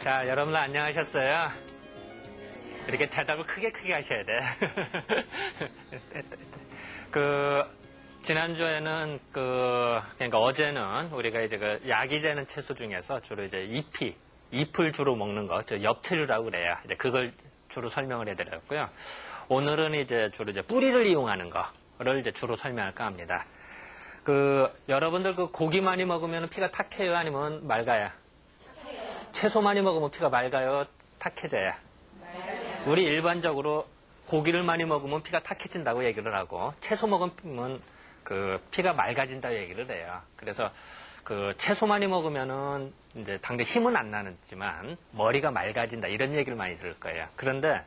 자, 여러분들 안녕하셨어요? 이렇게 대답을 크게 하셔야 돼. 지난주에는 그러니까 어제는 우리가 이제 약이 되는 채소 중에서 주로 이제 잎을 주로 먹는 거, 엽채류라고 그래요. 이제 그걸 주로 설명을 해드렸고요. 오늘은 이제 주로 이제 뿌리를 이용하는 거를 이제 주로 설명할까 합니다. 여러분들 고기 많이 먹으면 피가 탁해요? 아니면 맑아요? 채소 많이 먹으면 피가 맑아요? 탁해져요? 우리 일반적으로 고기를 많이 먹으면 피가 탁해진다고 얘기를 하고, 채소 먹으면 피가 맑아진다고 얘기를 해요. 그래서 채소 많이 먹으면은 이제 당대 힘은 안 나지만 머리가 맑아진다 이런 얘기를 많이 들을 거예요. 그런데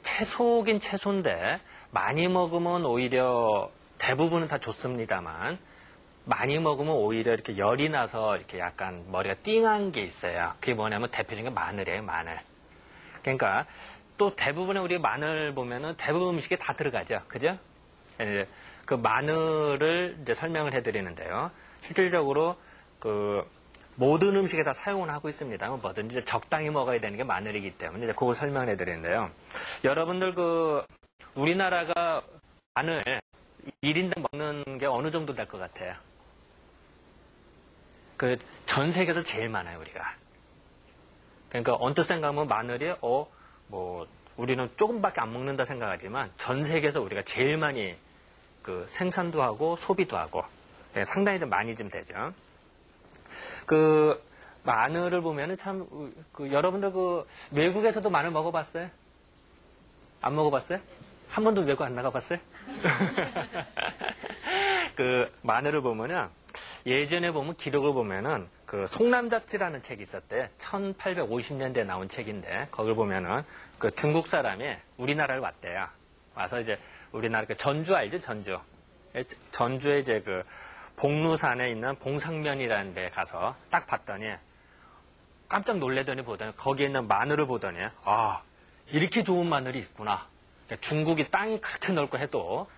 채소긴 채소인데 많이 먹으면 오히려 대부분은 다 좋습니다만 많이 먹으면 오히려 이렇게 열이 나서 이렇게 약간 머리가 띵한 게 있어요. 그게 뭐냐면 대표적인 게 마늘이에요, 마늘. 그러니까 또 대부분의 우리 마늘 보면은 대부분 음식에 다 들어가죠. 그죠? 이제 그 마늘을 이제 설명을 해드리는데요. 실질적으로 모든 음식에 다 사용을 하고 있습니다. 뭐든지 적당히 먹어야 되는 게 마늘이기 때문에 이제 그걸 설명을 해드리는데요. 여러분들 우리나라가 마늘 1인당 먹는 게 어느 정도 될 것 같아요? 전 세계에서 제일 많아요, 우리가. 그러니까 언뜻 생각하면 마늘이 우리는 조금밖에 안 먹는다 생각하지만 전 세계에서 우리가 제일 많이 생산도 하고 소비도 하고 상당히 좀 많이 좀 되죠. 마늘을 보면은 참 여러분들 외국에서도 마늘 먹어봤어요? 안 먹어봤어요? 한 번도 외국 안 나가봤어요? 마늘을 보면은 예전에 보면 기록을 보면은 송남잡지라는 책이 있었대. 1850년대에 나온 책인데 거길 보면은 중국 사람이 우리나라를 왔대요. 와서 이제 우리나라 전주 알죠? 전주에 이제 복루산에 있는 봉상면이라는 데 가서 딱 봤더니 깜짝 놀래더니 보더니 거기에 있는 마늘을 보더니 이렇게 좋은 마늘이 있구나. 그러니까 중국이 땅이 그렇게 넓고 해도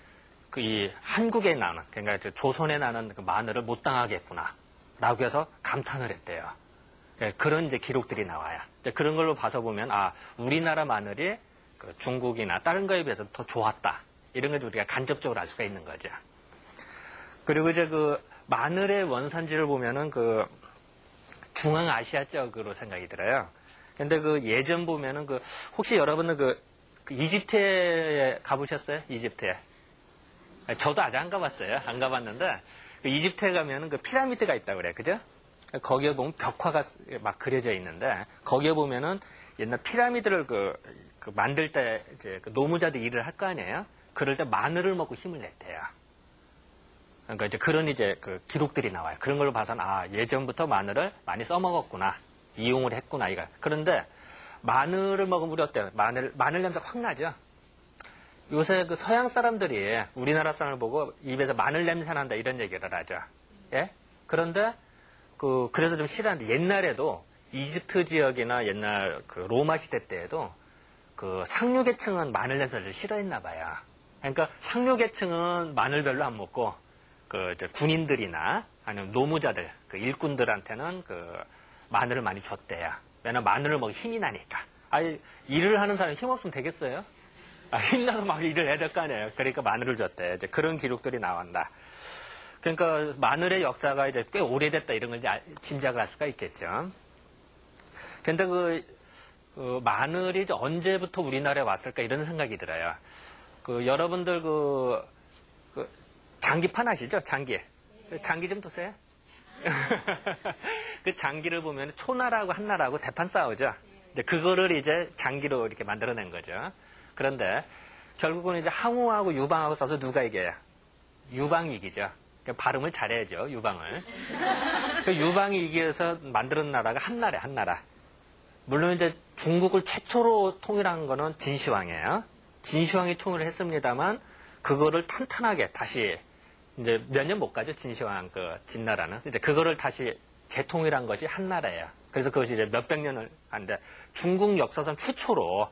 이 한국에 나는, 그러니까 조선에 나는 마늘을 못 당하겠구나 라고 해서 감탄을 했대요. 그런 이제 기록들이 나와요. 그런 걸로 봐서 보면 우리나라 마늘이 중국이나 다른 거에 비해서 더 좋았다, 이런 걸 우리가 간접적으로 알 수가 있는 거죠. 그리고 이제 마늘의 원산지를 보면은 중앙아시아 쪽으로 생각이 들어요. 근데 예전 보면은 혹시 여러분은 이집트에 가보셨어요? 이집트에? 저도 아직 안 가봤어요. 안 가봤는데 이집트에 가면은 피라미드가 있다고 그래, 그죠? 거기에 보면 벽화가 막 그려져 있는데 거기에 보면은 옛날 피라미드를 만들 때 이제 노무자들 일을 할 거 아니에요? 그럴 때 마늘을 먹고 힘을 냈대요. 그러니까 이제 그런 기록들이 나와요. 그런 걸로 봐서는 예전부터 마늘을 많이 써먹었구나, 이용을 했구나 이거. 그런데 마늘을 먹으면 우리 어때요? 마늘 냄새 확 나죠? 요새 서양 사람들이 우리나라 사람을 보고 입에서 마늘 냄새 난다 이런 얘기를 하죠. 예? 그런데 그래서 좀 싫어하는데 옛날에도 이집트 지역이나 옛날 로마 시대 때에도 상류계층은 마늘 냄새를 싫어했나 봐요. 그러니까 상류계층은 마늘 별로 안 먹고 군인들이나 아니면 노무자들, 일꾼들한테는 마늘을 많이 줬대요. 왜냐면 마늘을 먹으면 힘이 나니까. 일을 하는 사람이 힘 없으면 되겠어요? 힘나서 막 일을 해야 될 거 아니에요. 그러니까 마늘을 줬대. 이제 그런 기록들이 나온다. 그러니까 마늘의 역사가 이제 꽤 오래됐다 이런 걸 이제 짐작을 할 수가 있겠죠. 근데 마늘이 이제 언제부터 우리나라에 왔을까 이런 생각이 들어요. 여러분들 장기판 아시죠? 장기 좀 드세요. 장기를 보면 초나라하고 한나라하고 대판 싸우죠. 이제 그거를 이제 장기로 이렇게 만들어낸 거죠. 그런데 결국은 이제 항우하고 유방하고 싸워서 누가 이겨요? 유방이 이기죠. 그러니까 발음을 잘해야죠, 유방을. 유방이 이겨서 만들어낸 나라가 한나라. 물론 이제 중국을 최초로 통일한 거는 진시황이에요. 진시황이 통일을 했습니다만 그거를 탄탄하게 다시 이제 몇 년 못 가죠, 진시황 진나라는. 이제 그거를 다시 재통일한 것이 한나라예요. 그래서 그것이 이제 몇백 년을 하는데 중국 역사상 최초로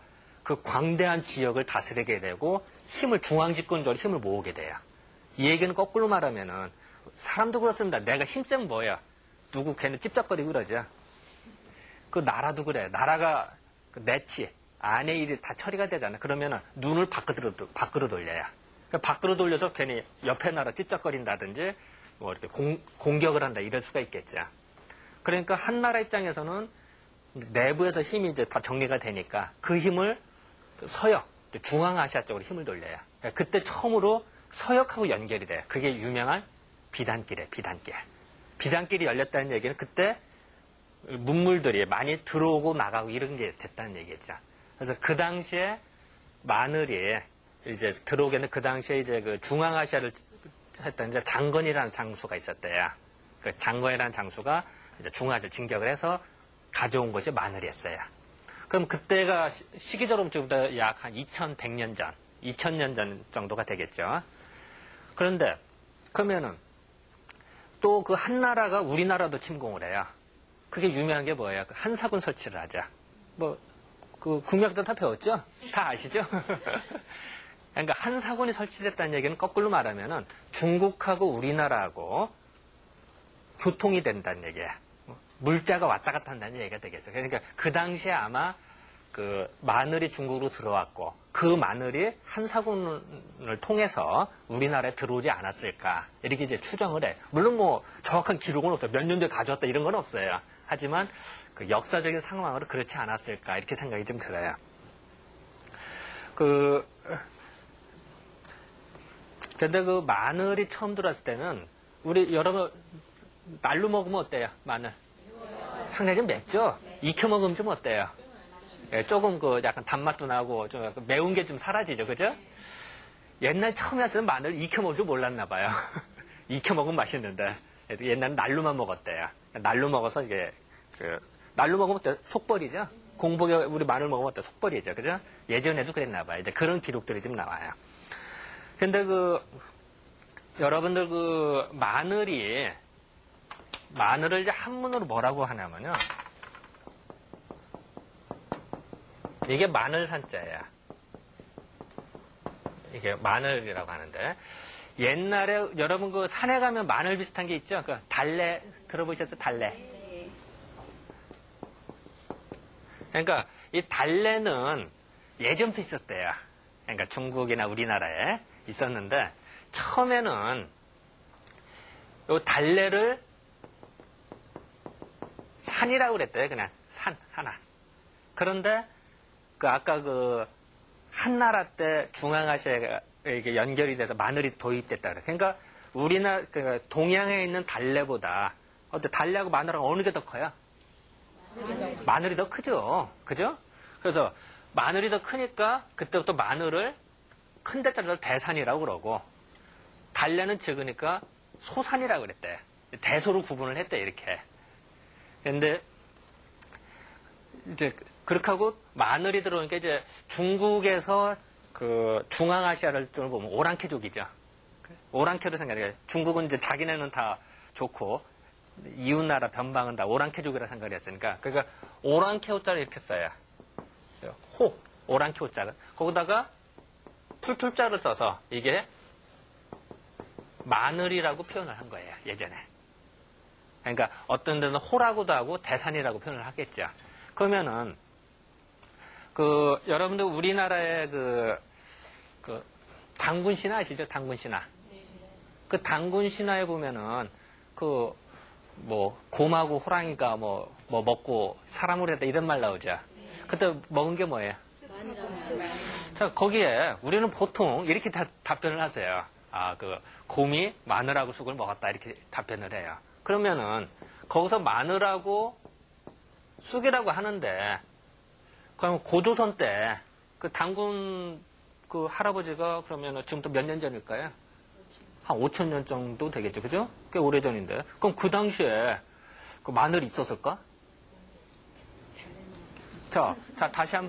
광대한 지역을 다스리게 되고 중앙집권적으로 힘을 모으게 돼요. 이 얘기는 거꾸로 말하면은 사람도 그렇습니다. 내가 힘세면 뭐야? 누구 걔는 찝쩍거리고 그러죠. 그 나라도 그래. 나라가 그 내치, 안의 일이 다 처리가 되잖아. 그러면은 눈을 밖으로 돌려야. 그러니까 밖으로 돌려서 괜히 옆에 나라 찝쩍거린다든지 뭐 이렇게 공격을 한다 이럴 수가 있겠죠. 그러니까 한 나라 입장에서는 내부에서 힘이 이제 다 정리가 되니까 그 힘을 서역, 중앙아시아 쪽으로 힘을 돌려요. 그러니까 그때 처음으로 서역하고 연결이 돼요. 그게 유명한 비단길이에요. 비단길. 비단길이 열렸다는 얘기는 그때 문물들이 많이 들어오고 나가고 이런 게 됐다는 얘기죠. 그래서 그 당시에 마늘이 이제 들어오게는 그 당시에 이제 그 중앙아시아를 했던 이제 장건이라는 장수가 있었대요. 그 장건이라는 장수가 이제 중앙아시아를 진격을 해서 가져온 것이 마늘이었어요. 그럼 그때가 시기적으로 지금부터 약 한 2100년 전, 2000년 전 정도가 되겠죠. 그런데 그러면은 또 그 한 나라가 우리나라도 침공을 해요. 그게 유명한 게 뭐예요? 한사군 설치를 하자. 뭐 그 국민학교 다 배웠죠? 다 아시죠? 그러니까 한사군이 설치됐다는 얘기는 거꾸로 말하면은 중국하고 우리나라하고 교통이 된다는 얘기예요. 물자가 왔다 갔다 한다는 얘기가 되겠죠. 그러니까 그 당시에 아마 그 마늘이 중국으로 들어왔고 그 마늘이 한사군을 통해서 우리나라에 들어오지 않았을까 이렇게 이제 추정을 해. 물론 뭐 정확한 기록은 없어요. 몇 년 뒤에 가져왔다 이런 건 없어요. 하지만 그 역사적인 상황으로 그렇지 않았을까 이렇게 생각이 좀 들어요. 근데 그 마늘이 처음 들어왔을 때는 우리 여러분 날로 먹으면 어때요? 마늘 상당히 좀 맵죠? 익혀 먹으면 좀 어때요? 예, 조금 그 약간 단맛도 나고 좀 약간 매운 게 좀 사라지죠, 그죠? 옛날 처음에 왔을 때 마늘 익혀 먹을 줄 몰랐나 봐요. 익혀 먹으면 맛있는데 옛날엔 날로만 먹었대요. 날로 먹어서 이게 날로 먹으면 어때? 속벌이죠. 공복에 우리 마늘 먹으면 어때? 속벌이죠, 그죠? 예전에도 그랬나 봐요. 이제 그런 기록들이 좀 나와요. 근데 여러분들 마늘을 이제 한문으로 뭐라고 하냐면요. 이게 마늘산자예요. 이게 마늘이라고 하는데 옛날에 여러분 그 산에 가면 마늘 비슷한 게 있죠? 그 달래 들어보셨어요? 달래. 그러니까 이 달래는 예전부터 있었대요. 그러니까 중국이나 우리나라에 있었는데 처음에는 이 달래를 산이라고 그랬대요. 그냥 산 하나. 그런데 아까 한나라 때 중앙아시아에 이게 연결이 돼서 마늘이 도입됐다 그래. 그러니까 우리나라 동양에 있는 달래보다 달래하고 마늘하고 어느 게 더 커요? 마늘이 더 크죠. 그죠? 그래서 마늘이 더 크니까 그때부터 마늘을 큰 데짜리를 대산이라고 그러고 달래는 적으니까 소산이라고 그랬대. 대소로 구분을 했대 이렇게. 근데 이제 그렇게 하고 마늘이 들어오니까 이제 중국에서 중앙아시아를 보면 오랑캐족이죠. 오랑캐로 생각해요. 중국은 이제 자기네는 다 좋고 이웃나라 변방은 다 오랑캐족이라 생각을 했으니까 그러니까 오랑캐 호자를 이렇게 써요. 오랑캐 호자를 거기다가 풀툴자를 써서 이게 마늘이라고 표현을 한 거예요. 예전에. 그러니까 어떤 데는 호라고도 하고 대산이라고 표현을 하겠죠. 그러면은 여러분들 우리나라의 당군 신화 아시죠? 당군 신화. 그 당군 신화에 보면은 곰하고 호랑이가 먹고 사람으로 했다 이런 말 나오죠. 그때 먹은 게 뭐예요? 자, 거기에 우리는 보통 이렇게 답변을 하세요. 곰이 마늘하고 쑥을 먹었다 이렇게 답변을 해요. 그러면은 거기서 마늘하고 쑥이라고 하는데 그럼 고조선 때 당군 할아버지가 그러면 지금부터 몇 년 전일까요? 한 5,000년 정도 되겠죠, 그죠? 꽤 오래 전인데. 그럼 그 당시에 마늘이 있었을까? 자,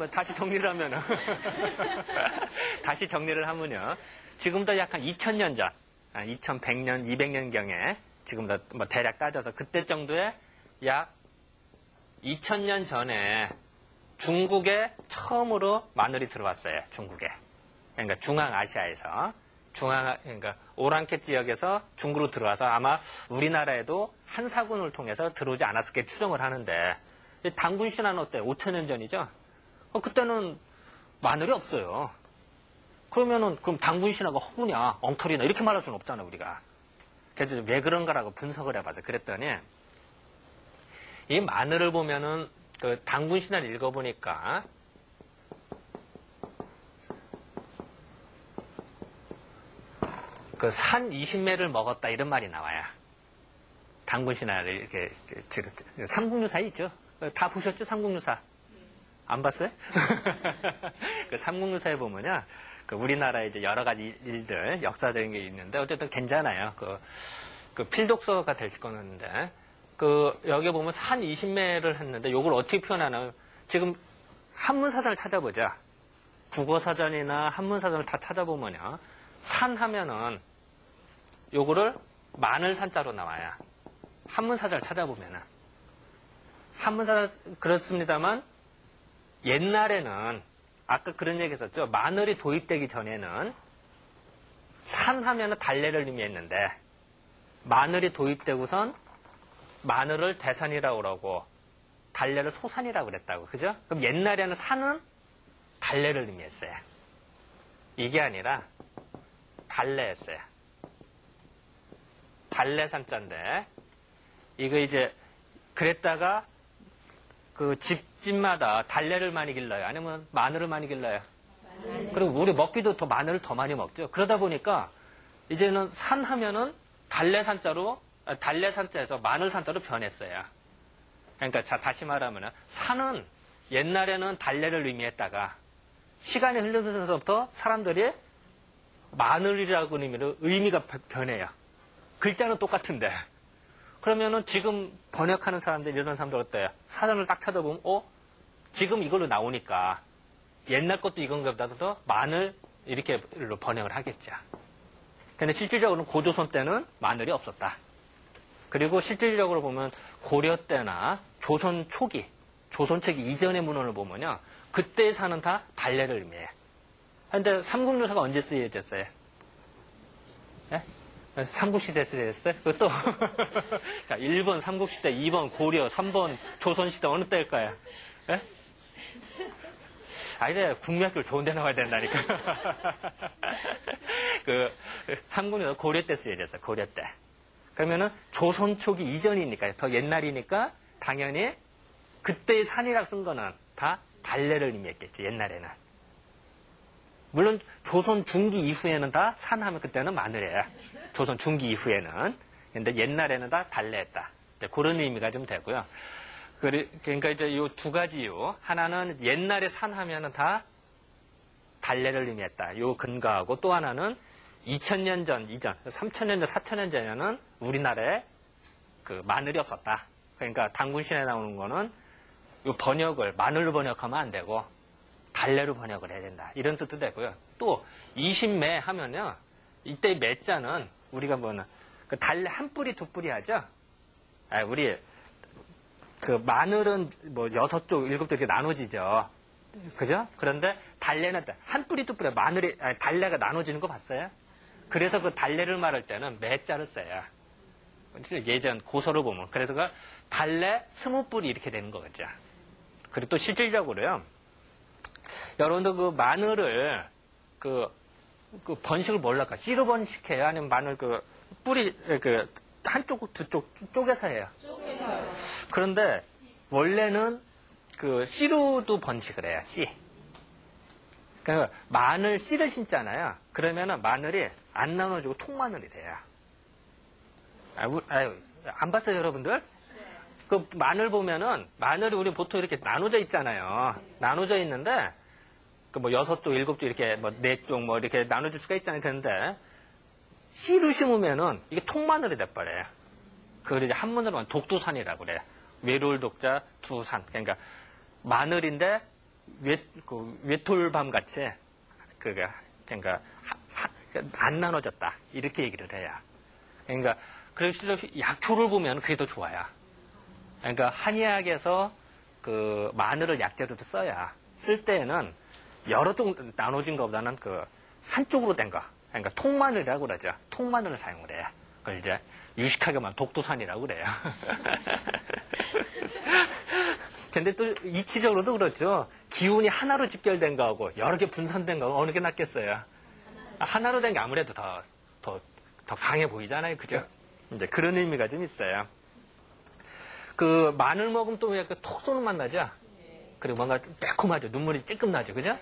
다시 정리를 하면은. 다시 정리를 하면요. 지금부터 약 한 2000년 전, 2100년, 200년경에 지금부터 대략 따져서 그때 정도에 약 2000년 전에 중국에 처음으로 마늘이 들어왔어요. 중국에. 그러니까 중앙아시아에서. 그러니까 오랑캐 지역에서 중국으로 들어와서 아마 우리나라에도 한사군을 통해서 들어오지 않았을까 추정을 하는데 당군 신화는 어때? 5,000년 전이죠? 그때는 마늘이 없어요. 그러면은, 그럼 당군 신화가 허구냐, 엉터리나, 이렇게 말할 수는 없잖아, 우리가. 그래서 왜 그런가라고 분석을 해봐서 그랬더니, 이 마늘을 보면은, 그 당군 신화를 읽어보니까, 그 산 20매를 먹었다, 이런 말이 나와요. 당군 신화를 이렇게, 삼국유사 있죠? 다 보셨죠? 삼국유사. 안 봤어요? 그 삼국유사에 보면요. 그 우리나라에 이제 여러 가지 일들, 역사적인 게 있는데, 어쨌든 괜찮아요. 그 필독서가 될 거는데, 여기 보면 산 20매를 했는데, 요걸 어떻게 표현하나요? 지금 한문사전을 찾아보자. 국어사전이나 한문사전을 다 찾아보면요. 산 하면은, 요거를 마늘 산자로 나와요. 한문사전을 찾아보면은. 한문사전, 그렇습니다만, 옛날에는, 아까 그런 얘기 했었죠. 마늘이 도입되기 전에는, 산 하면은 달래를 의미했는데, 마늘이 도입되고선, 마늘을 대산이라고 그러고, 달래를 소산이라고 그랬다고. 그죠? 그럼 옛날에는 산은 달래를 의미했어요. 이게 아니라, 달래였어요. 달래산자인데, 이거 이제, 그랬다가, 그 집마다 달래를 많이 길러요? 아니면 마늘을 많이 길러요? 그리고 우리 먹기도 더 마늘을 더 많이 먹죠. 그러다 보니까, 이제는 산 하면은 달래산자에서 마늘산자로 변했어요. 그러니까, 자, 다시 말하면, 산은 옛날에는 달래를 의미했다가, 시간이 흐르면서부터 사람들이 마늘이라고 의미가 변해요. 글자는 똑같은데. 그러면은 지금 번역하는 사람들, 이런 사람들 어때요? 사전을 딱 찾아보면, 지금 이걸로 나오니까 옛날 것도 이건가 보다도 마늘 이렇게 번역을 하겠죠. 근데 실질적으로는 고조선 때는 마늘이 없었다. 그리고 실질적으로 보면 고려 때나 조선 초기, 조선 초기 이전의 문헌을 보면요. 그때의 산은 다 달래를 의미해요. 근데 삼국유사가 언제 쓰여졌어요? 예? 삼국시대 쓰여졌어요? 그것도 자, 1번 삼국시대, 2번 고려, 3번 조선시대 어느 때일까요? 예? 아니래, 국민학교를 좋은 데 나와야 된다니까. 삼국유사 고려 때 쓰여졌어요. 고려 때. 그러면은 조선 초기 이전이니까, 더 옛날이니까 당연히 그때의 산이라고 쓴 거는 다 달래를 의미했겠죠. 옛날에는. 물론 조선 중기 이후에는 다 산하면 그때는 마늘이에요. 조선 중기 이후에는. 근데 옛날에는 다 달래했다. 그런 의미가 좀 되고요. 그러니까 이제 이 두 가지 이유. 하나는 옛날에 산하면은 다 달래를 의미했다. 요 근거하고 또 하나는 2000년 전 이전, 3000년 전, 4000년 전에는 우리나라에 그 마늘이 없었다. 그러니까 당군신에 나오는 거는 이 번역을 마늘로 번역하면 안 되고 달래로 번역을 해야 된다. 이런 뜻도 되고요. 또 20매 하면요. 이때 매자는 우리가 뭐는 그 달래 한 뿌리 두 뿌리 하죠. 우리 그 마늘은 뭐 6쪽, 7쪽 이렇게 나눠지죠. 그죠? 그런데 달래는 한 뿌리 두 뿌리 달래가 나눠지는 거 봤어요? 그래서 그 달래를 말할 때는 매자를 써요. 예전 고서를 보면. 그래서 그 달래 20뿌리 이렇게 되는 거겠죠. 그리고 또 실질적으로요. 여러분들 그 마늘을 그 번식을 뭘로 할까? 씨로 번식해요? 아니면 마늘 뿌리, 한쪽, 두쪽, 쪼개서 해요? 쪼개서요. 그런데 원래는 씨로도 번식을 해요, 씨. 그러니까 마늘 씨를 심잖아요. 그러면은 마늘이 안 나눠지고 통마늘이 돼요. 안 봤어요, 여러분들? 그 마늘 보면은 마늘이 우리 보통 이렇게 나눠져 있잖아요. 나눠져 있는데 뭐 6쪽, 7쪽 이렇게 뭐 4쪽 뭐 이렇게 나눠줄 수가 있잖아요. 그런데 씨를 심으면은 이게 통마늘이 돼버려요. 그걸 이제 한문으로 하면 독두산이라고 그래요. 외로울 독자 두산. 그러니까 마늘인데 외톨밤 같이 그러니까 안 나눠졌다. 이렇게 얘기를 해요. 그러니까 그래서 약효를 보면 그게 더 좋아요. 그러니까 한의학에서 그 마늘을 약재로도 써야 쓸 때에는 여러 쪽 나눠진 것보다는 한쪽으로 된 거. 그러니까 통마늘이라고 그러죠. 통마늘을 사용을 해요. 그걸 이제 유식하게 말하면 독두산이라고 그래요. 근데 또 이치적으로도 그렇죠. 기운이 하나로 집결된 거하고 여러 개 분산된 거하고 어느 게 낫겠어요? 하나로 된 게 아무래도 더 강해 보이잖아요. 그죠? 이제 그런 의미가 좀 있어요. 그 마늘 먹으면 또 약간 톡 쏘는 맛 나죠? 그리고 뭔가 매콤하죠. 눈물이 찔끔 나죠. 그죠?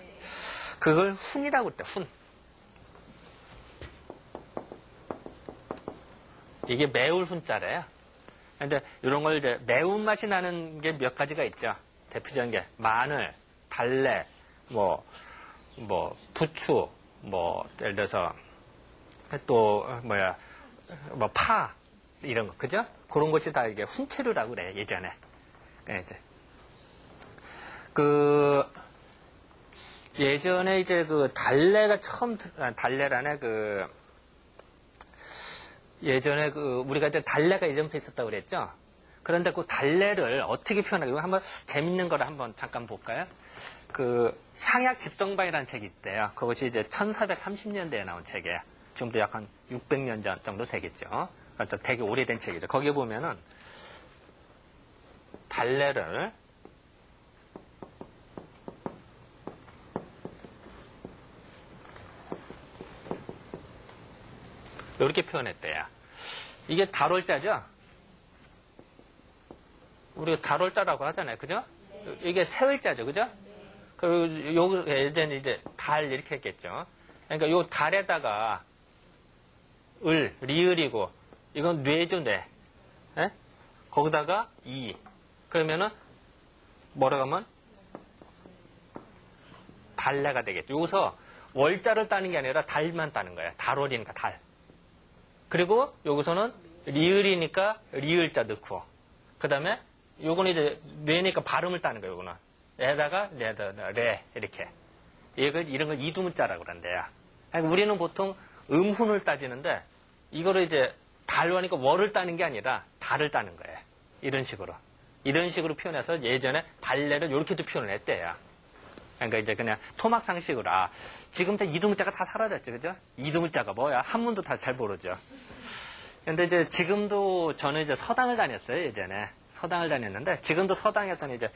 그걸 훈이라고 그때, 훈. 이게 매울 훈자래요. 근데 이런 걸 이제 매운맛이 나는 게 몇 가지가 있죠. 대표적인 게 마늘, 달래, 뭐 부추, 예를 들어서 또 파 이런 거 그죠? 그런 것이 다 이게 훈체류라고 그래 예전에. 이제 예전에 이제 그 달래가 달래라네 예전에 우리가 이제 달래가 예전부터 있었다고 그랬죠? 그런데 그 달래를 어떻게 표현하고, 한번 재밌는 거를 한번 잠깐 볼까요? 향약 집성방이라는 책이 있대요. 그것이 이제 1430년대에 나온 책이에요. 지금도 약 한 600년 전 정도 되겠죠. 그러니까 되게 오래된 책이죠. 거기에 보면은, 달래를, 이렇게 표현했대요. 이게 달월자죠? 우리가 달월자라고 하잖아요. 그죠? 이게 세월자죠. 그죠? 그리고 예전에 이제 달 이렇게 했겠죠. 그러니까 요 달에다가 리을이고, 이건 뇌죠, 뇌. 예? 거기다가 그러면은 뭐라고 하면 달래가 되겠죠. 여기서 월자를 따는 게 아니라 달만 따는 거예요. 달월이니까 달. 그리고 여기서는 리을이니까 리을자 넣고, 그 다음에 요거는 이제 뇌니까 발음을 따는 거예요. 요거는 에다가 레 이렇게 이런 걸 이두문자라고 그런대요. 그러니까 우리는 보통 음훈을 따지는데 이거를 이제 달월이니까 월을 따는 게 아니라 달을 따는 거예요. 이런 식으로 표현해서 예전에 달래를 이렇게도 표현을 했대요. 그러니까 이제 그냥 토막 상식으로 지금 이두문자가 다 사라졌죠, 그죠? 이두문자가 뭐야? 한문도 다 잘 모르죠. 근데 이제 지금도 저는 이제 서당을 다녔어요, 예전에. 서당을 다녔는데, 지금도 서당에서는 이제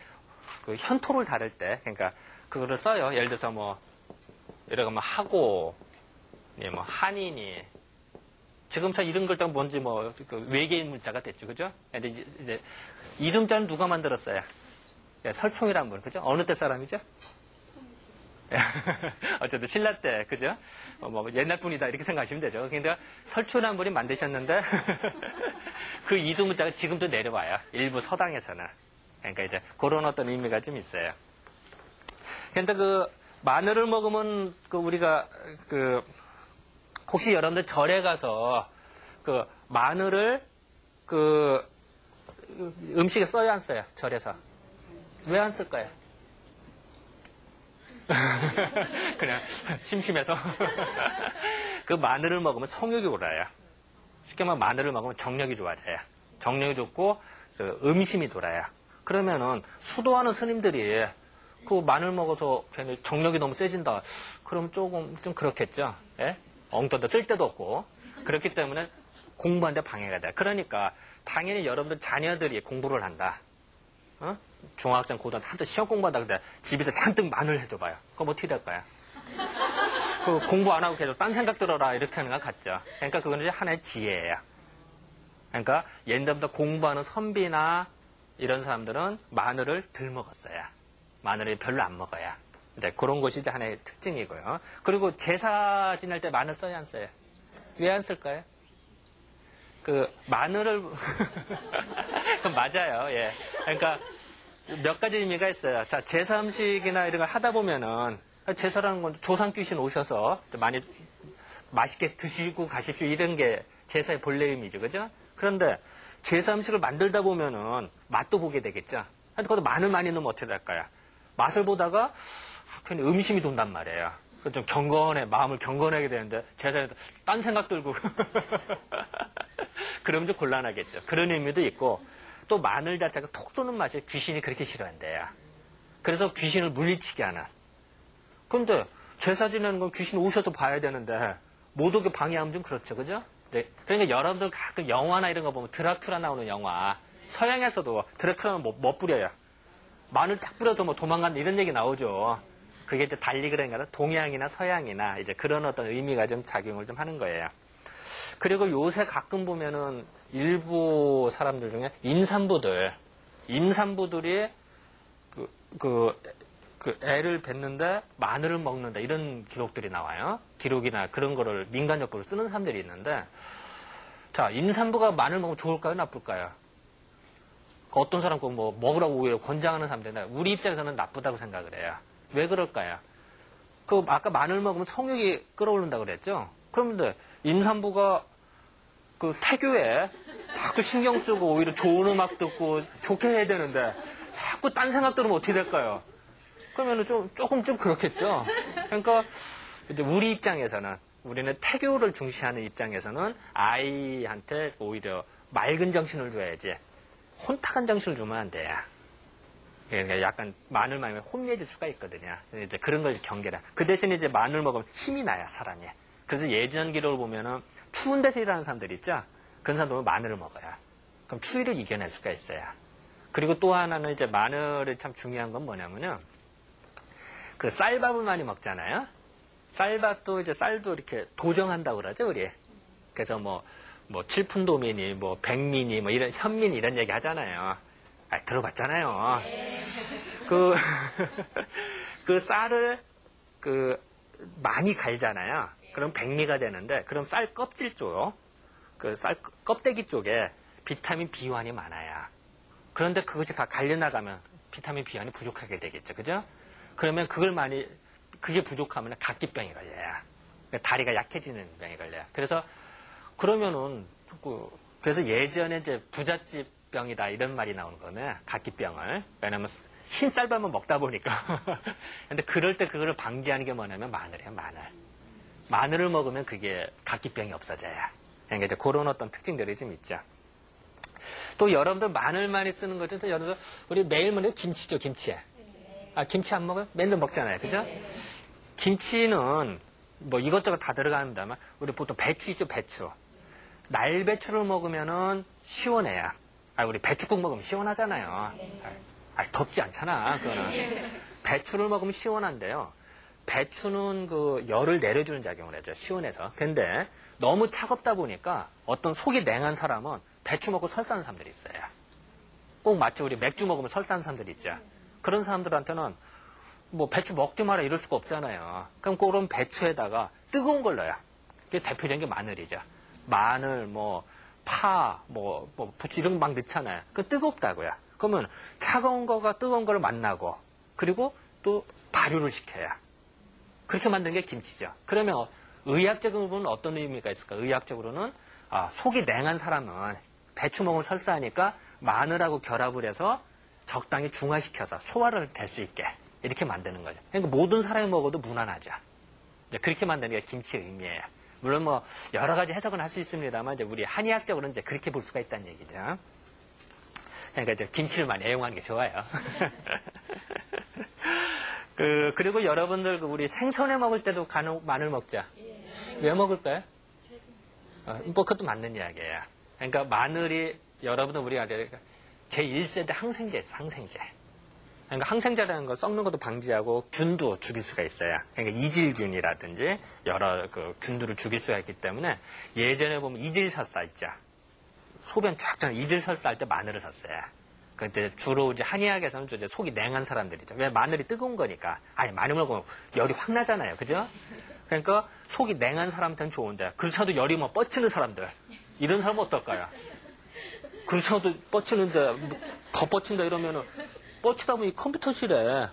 그 현토를 다룰 때, 그러니까 그거를 써요. 예를 들어서 이러고 하고, 한이니. 지금 이런 글자가 뭔지 외계인 문자가 됐죠, 그죠? 근데 이제 이두문자는 누가 만들었어요? 설총이라는 분, 그죠? 어느 때 사람이죠? 어쨌든 신라 때, 그죠? 옛날 분이다 이렇게 생각하시면 되죠. 그러니까 설초라는 분이 만드셨는데 그 이두문자가 지금도 내려와요. 일부 서당에서는. 그러니까 이제 그런 어떤 의미가 좀 있어요. 근데 마늘을 먹으면 우리가 혹시 여러분들 절에 가서 마늘을 음식에 써야 안 써요? 절에서. 왜 안 쓸까요? 그냥 심심해서. 마늘을 먹으면 성욕이 올라요. 쉽게 말하면 마늘을 먹으면 정력이 좋아져요. 정력이 좋고 음심이 돌아요. 그러면은 수도하는 스님들이 마늘 먹어서 괜히 정력이 너무 세진다. 그럼 좀 그렇겠죠. 예? 엉터다 쓸 데도 없고. 그렇기 때문에 공부하는데 방해가 돼. 그러니까 당연히 여러분들 자녀들이 공부를 한다. 중학생, 고등학생 한참 시험 공부한다 근데 집에서 잔뜩 마늘 해줘봐요. 그럼 어떻게 될까요? 공부 안 하고 계속 딴 생각 들어라 이렇게 하는 거 같죠. 그러니까 그건 이제 하나의 지혜예요. 그러니까 옛날부터 공부하는 선비나 이런 사람들은 마늘을 덜 먹었어요. 마늘을 별로 안 먹어요. 이제 그런 것이 이제 하나의 특징이고요. 그리고 제사 지낼 때 마늘 써야 안 써요? 왜 안 쓸까요? 마늘을 맞아요. 예. 그러니까 몇 가지 의미가 있어요. 자, 제사 음식이나 이런 걸 하다 보면은 제사라는 건 조상 귀신 오셔서 많이 맛있게 드시고 가십시오 이런 게 제사의 본래 의미죠, 그죠? 그런데 제사 음식을 만들다 보면은 맛도 보게 되겠죠. 근데 거기다 마늘 많이 넣으면 어떻게 될까요? 맛을 보다가 괜히 음심이 돈단 말이에요. 좀 마음을 경건하게 되는데 제사에 딴 생각 들고 그러면 좀 곤란하겠죠. 그런 의미도 있고 또 마늘 자체가 톡 쏘는 맛이 귀신이 그렇게 싫어한대요. 그래서 귀신을 물리치게 하는. 그런데 제사 지내는 건 귀신 오셔서 봐야 되는데 못 오게 방해하면 좀 그렇죠, 그죠? 네. 그러니까 여러분들 가끔 영화나 이런 거 보면 드라큘라 나오는 영화 서양에서도 드라큘라는 뭐 뿌려요? 마늘 딱 뿌려서 뭐 도망간다 이런 얘기 나오죠. 그게 이제 달리 그러니까 동양이나 서양이나 이제 그런 어떤 의미가 좀 작용을 좀 하는 거예요. 그리고 요새 가끔 보면은 일부 사람들 중에 임산부들이 애를 뱉는데 마늘을 먹는다 이런 기록들이 나와요. 기록이나 그런 거를 민간요법을 쓰는 사람들이 있는데, 자, 임산부가 마늘 먹으면 좋을까요? 나쁠까요? 어떤 사람 꼭 뭐 먹으라고 오히려 권장하는 사람들인데 우리 입장에서는 나쁘다고 생각을 해요. 왜 그럴까요? 아까 마늘 먹으면 성욕이 끌어오른다고 그랬죠? 그런데 임산부가 그 태교에 자꾸 신경 쓰고 오히려 좋은 음악 듣고 좋게 해야 되는데 자꾸 딴 생각 들으면 어떻게 될까요? 그러면은 조금 그렇겠죠? 그러니까 이제 우리 입장에서는 우리는 태교를 중시하는 입장에서는 아이한테 오히려 맑은 정신을 줘야지 혼탁한 정신을 주면 안 돼요. 그러니까 약간 마늘 먹으면 혼미해질 수가 있거든요. 이제 그런 걸 경계라. 그 대신에 이제 마늘 먹으면 힘이 나요, 사람이. 그래서 예전 기록을 보면은 추운 데서 일하는 사람들 있죠? 그런 사람들은 마늘을 먹어요. 그럼 추위를 이겨낼 수가 있어요. 그리고 또 하나는 이제 마늘이 참 중요한 건 뭐냐면요. 그 쌀밥을 많이 먹잖아요. 쌀밥도 이제 쌀도 이렇게 도정한다고 그러죠, 우리. 그래서 뭐 칠푼도민이, 뭐 백민이, 뭐 이런 현민 이런 얘기 하잖아요. 들어봤잖아요. 그 쌀을 많이 갈잖아요. 그럼 백미가 되는데, 그럼 쌀 껍질 쪽, 그 쌀 껍데기 쪽에 비타민 B1이 많아요. 그런데 그것이 다 갈려나가면 비타민 B1이 부족하게 되겠죠. 그죠? 그러면 그게 부족하면 각기병이 걸려요. 그러니까 다리가 약해지는 병이 걸려요. 그러면은, 그래서 예전에 이제 부잣집병이다 이런 말이 나오는 거네. 각기병을. 왜냐면 흰 쌀밥만 먹다 보니까. 근데 그럴 때 그거를 방지하는 게 뭐냐면 마늘이에요, 마늘. 마늘을 먹으면 그게 각기병이 없어져요. 그러니까 이제 그런 어떤 특징들이 좀 있죠. 또 여러분들 마늘 많이 쓰는 거죠. 또 여러분들 우리 매일 먹는 김치죠, 김치. 김치 안 먹어요? 맨날 먹잖아요, 그죠? 김치는 뭐 이것저것 다 들어갑니다만 우리 보통 배추 있죠, 배추. 날배추를 먹으면은 시원해요. 우리 배추국 먹으면 시원하잖아요. 덥지 않잖아, 그거는. 배추를 먹으면 시원한데요. 배추는 그 열을 내려주는 작용을 하죠, 시원해서. 근데 너무 차갑다 보니까 어떤 속이 냉한 사람은 배추 먹고 설사하는 사람들이 있어요. 꼭 마치 우리 맥주 먹으면 설사하는 사람들이 있죠. 그런 사람들한테는 뭐 배추 먹지 마라 이럴 수가 없잖아요. 그럼 그런 배추에다가 뜨거운 걸 넣어요. 그게 대표적인 게 마늘이죠. 마늘, 파, 부추 이런 거 막 넣잖아요. 그 뜨겁다고요. 그러면 차가운 거가 뜨거운 걸 만나고 그리고 또 발효를 시켜요. 그렇게 만든 게 김치죠. 그러면 의학적으로는 어떤 의미가 있을까? 의학적으로는 속이 냉한 사람은 배추 먹으면 설사하니까 마늘하고 결합을 해서 적당히 중화시켜서 소화를 될 수 있게 이렇게 만드는 거죠. 그러니까 모든 사람이 먹어도 무난하죠. 그렇게 만드는 게 김치의 의미예요. 물론 여러 가지 해석은 할 수 있습니다만 이제 우리 한의학적으로는 이제 그렇게 볼 수가 있다는 얘기죠. 그러니까 이제 김치를 많이 애용하는 게 좋아요. 그리고 여러분들 우리 생선회 먹을 때도 간혹 마늘 먹자. 왜 먹을까요? 그것도 맞는 이야기예요. 그러니까 마늘이 여러분들 우리가 제1세대 항생제 있어, 항생제. 그러니까 항생제라는 거 썩는 것도 방지하고 균도 죽일 수가 있어요. 그러니까 이질균이라든지 여러 균들을 죽일 수가 있기 때문에 예전에 보면 이질설사 있죠. 소변 쫙 잖아 이질설사 할 때 마늘을 썼어요. 그때 주로 이제 한의학에서는 이제 속이 냉한 사람들이죠. 왜 마늘이 뜨거운 거니까. 마늘 먹으면 열이 확 나잖아요. 그죠? 그러니까 속이 냉한 사람한테는 좋은데 그렇다도 열이 뻗치는 사람들 이런 사람은 어떨까요? 그렇다도 뻗치는데 더 뻗친다 이러면은 뻗치다 보니 컴퓨터실에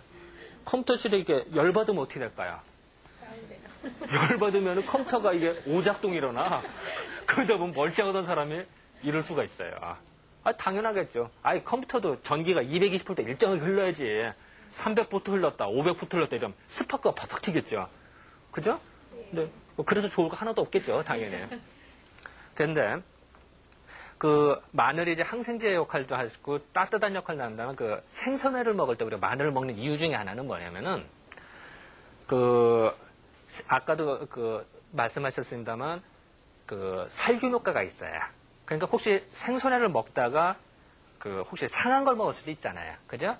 이게 열받으면 어떻게 될까요? 열받으면 컴퓨터가 이게 오작동이 일어나. 그러다 보면 멀쩡하던 사람이 이럴 수가 있어요. 당연하겠죠. 컴퓨터도 전기가 220V 일정하게 흘러야지. 300V 흘렀다, 500V 흘렀다 이러면 스파크가 팍팍 튀겠죠. 그죠? 근데 그래서 좋을 거 하나도 없겠죠, 당연히. 근데 마늘이 이제 항생제 역할도 하고 따뜻한 역할을 한다면 생선회를 먹을 때 우리가 마늘을 먹는 이유 중에 하나는 뭐냐면은 아까도 말씀하셨습니다만 살균 효과가 있어요. 그러니까 혹시 생선회를 먹다가 혹시 상한 걸 먹을 수도 있잖아요. 그죠?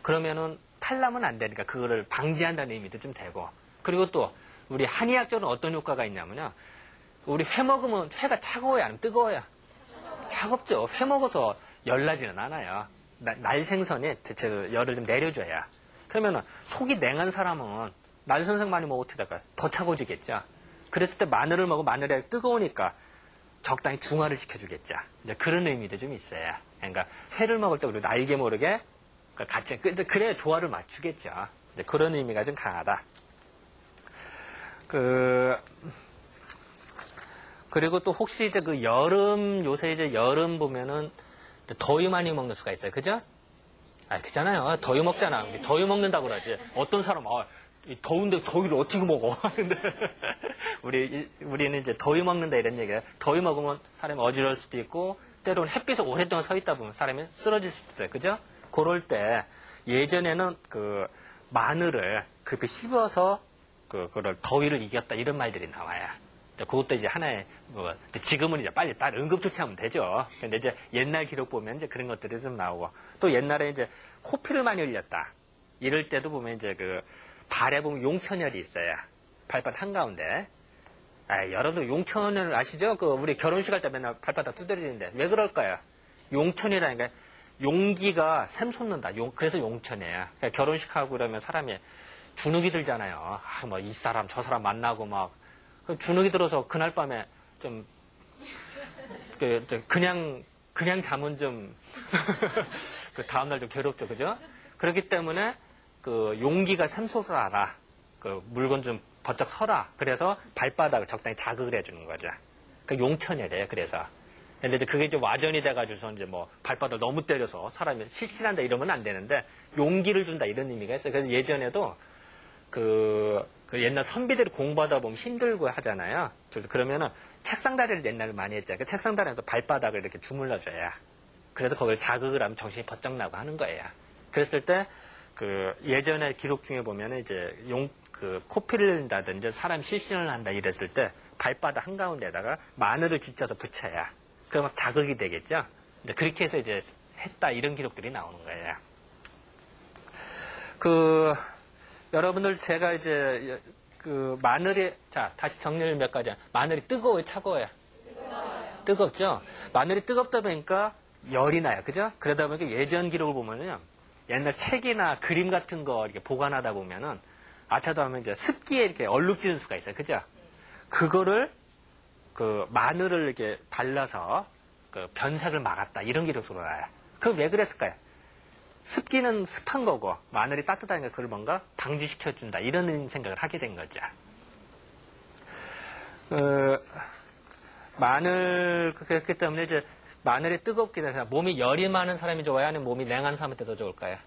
그러면은 탈나면 안 되니까 그거를 방지한다는 의미도 좀 되고. 그리고 또 우리 한의학적으로 어떤 효과가 있냐면요. 우리 회 먹으면 회가 차가워야 아니면 뜨거워야? 차갑죠. 회 먹어서 열나지는 않아요. 날생선에 대체 열을 좀 내려줘야. 그러면은 속이 냉한 사람은 날생선 많이 먹어 어떻게 될까요? 더 차가워지겠죠. 그랬을 때 마늘을 먹으면 마늘이 뜨거우니까 적당히 중화를 시켜주겠죠. 이제 그런 의미도 좀 있어요. 그러니까 회를 먹을 때 우리 알게 모르게 같이 그래야 조화를 맞추겠죠. 이제 그런 의미가 좀 강하다. 그리고 또 혹시 이제 그 여름 요새 이제 여름 보면은 더위 많이 먹는 수가 있어요. 그죠? 그잖아요. 더위 먹잖아. 더위 먹는다고 그러지. 어떤 사람 더운데 더위를 어떻게 먹어? 근데 우리는 이제 더위 먹는다 이런 얘기예요. 더위 먹으면 사람이 어지러울 수도 있고 때로는 햇빛에 오랫동안 서 있다 보면 사람이 쓰러질 수도 있어요. 그죠? 그럴 때 예전에는 그 마늘을 그렇게 씹어서 그걸 더위를 이겼다 이런 말들이 나와요. 그것도 이제 하나의 지금은 이제 빨리 딸 응급조치하면 되죠. 근데 이제 옛날 기록 보면 이제 그런 것들이 좀 나오고 또 옛날에 이제 코피를 많이 흘렸다 이럴 때도 보면 이제 그 발에 보면 용천열이 있어요. 발바닥 한가운데. 여러분들 용천열 아시죠? 우리 결혼식 할 때 맨날 발바닥 두드리는데 왜 그럴까요? 용천이라니까 용기가 샘솟는다. 그래서 용천이에요. 그러니까 결혼식 하고 그러면 사람이 주눅이 들잖아요. 뭐 이 사람 저 사람 만나고 막 주눅이 들어서 그날 밤에 좀 그냥 잠은 좀 그 다음날 좀 괴롭죠, 그죠? 그렇기 때문에 그 용기가 샘솟아라. 그 물건 좀 버쩍 서라. 그래서 발바닥을 적당히 자극을 해주는 거죠. 그 용천이래요. 그래서. 근데 이제 그게 이제 와전이 돼가지고서 이제 뭐 발바닥을 너무 때려서 사람이 실신한다 이러면 안 되는데 용기를 준다 이런 의미가 있어요. 그래서 예전에도 그 옛날 선비들이 공부하다 보면 힘들고 하잖아요. 그러면은 책상 다리를 옛날에 많이 했잖아요. 그 책상 다리에서 발바닥을 이렇게 주물러줘야. 그래서 거기를 자극을 하면 정신이 번쩍 나고 하는 거예요. 그랬을 때 그 예전에 기록 중에 보면은 이제 코피를 흘린다든지 사람 실신을 한다 이랬을 때 발바닥 한가운데다가 마늘을 지쳐서 붙여야. 그러면 자극이 되겠죠. 그렇게 해서 이제 했다 이런 기록들이 나오는 거예요. 여러분들 제가 이제 마늘이 다시 정리를 몇 가지. 마늘이 뜨거워요, 차가워요? 뜨겁죠. 마늘이 뜨겁다 보니까 열이 나요, 그죠? 그러다 보니까 예전 기록을 보면요, 옛날 책이나 그림 같은 거 이렇게 보관하다 보면은 아차도 하면 이제 습기에 이렇게 얼룩지는 수가 있어요, 그죠? 그거를 마늘을 이렇게 발라서 변색을 막았다 이런 기록으로 나와요. 그럼 왜 그랬을까요? 습기는 습한 거고 마늘이 따뜻하니까 그걸 뭔가 방지시켜준다 이런 생각을 하게 된 거죠. 마늘 그렇기 때문에 이제 마늘이 뜨겁게 돼서 몸이 열이 많은 사람이 좋아요? 아니면 몸이 냉한 사람한테 더 좋을까요?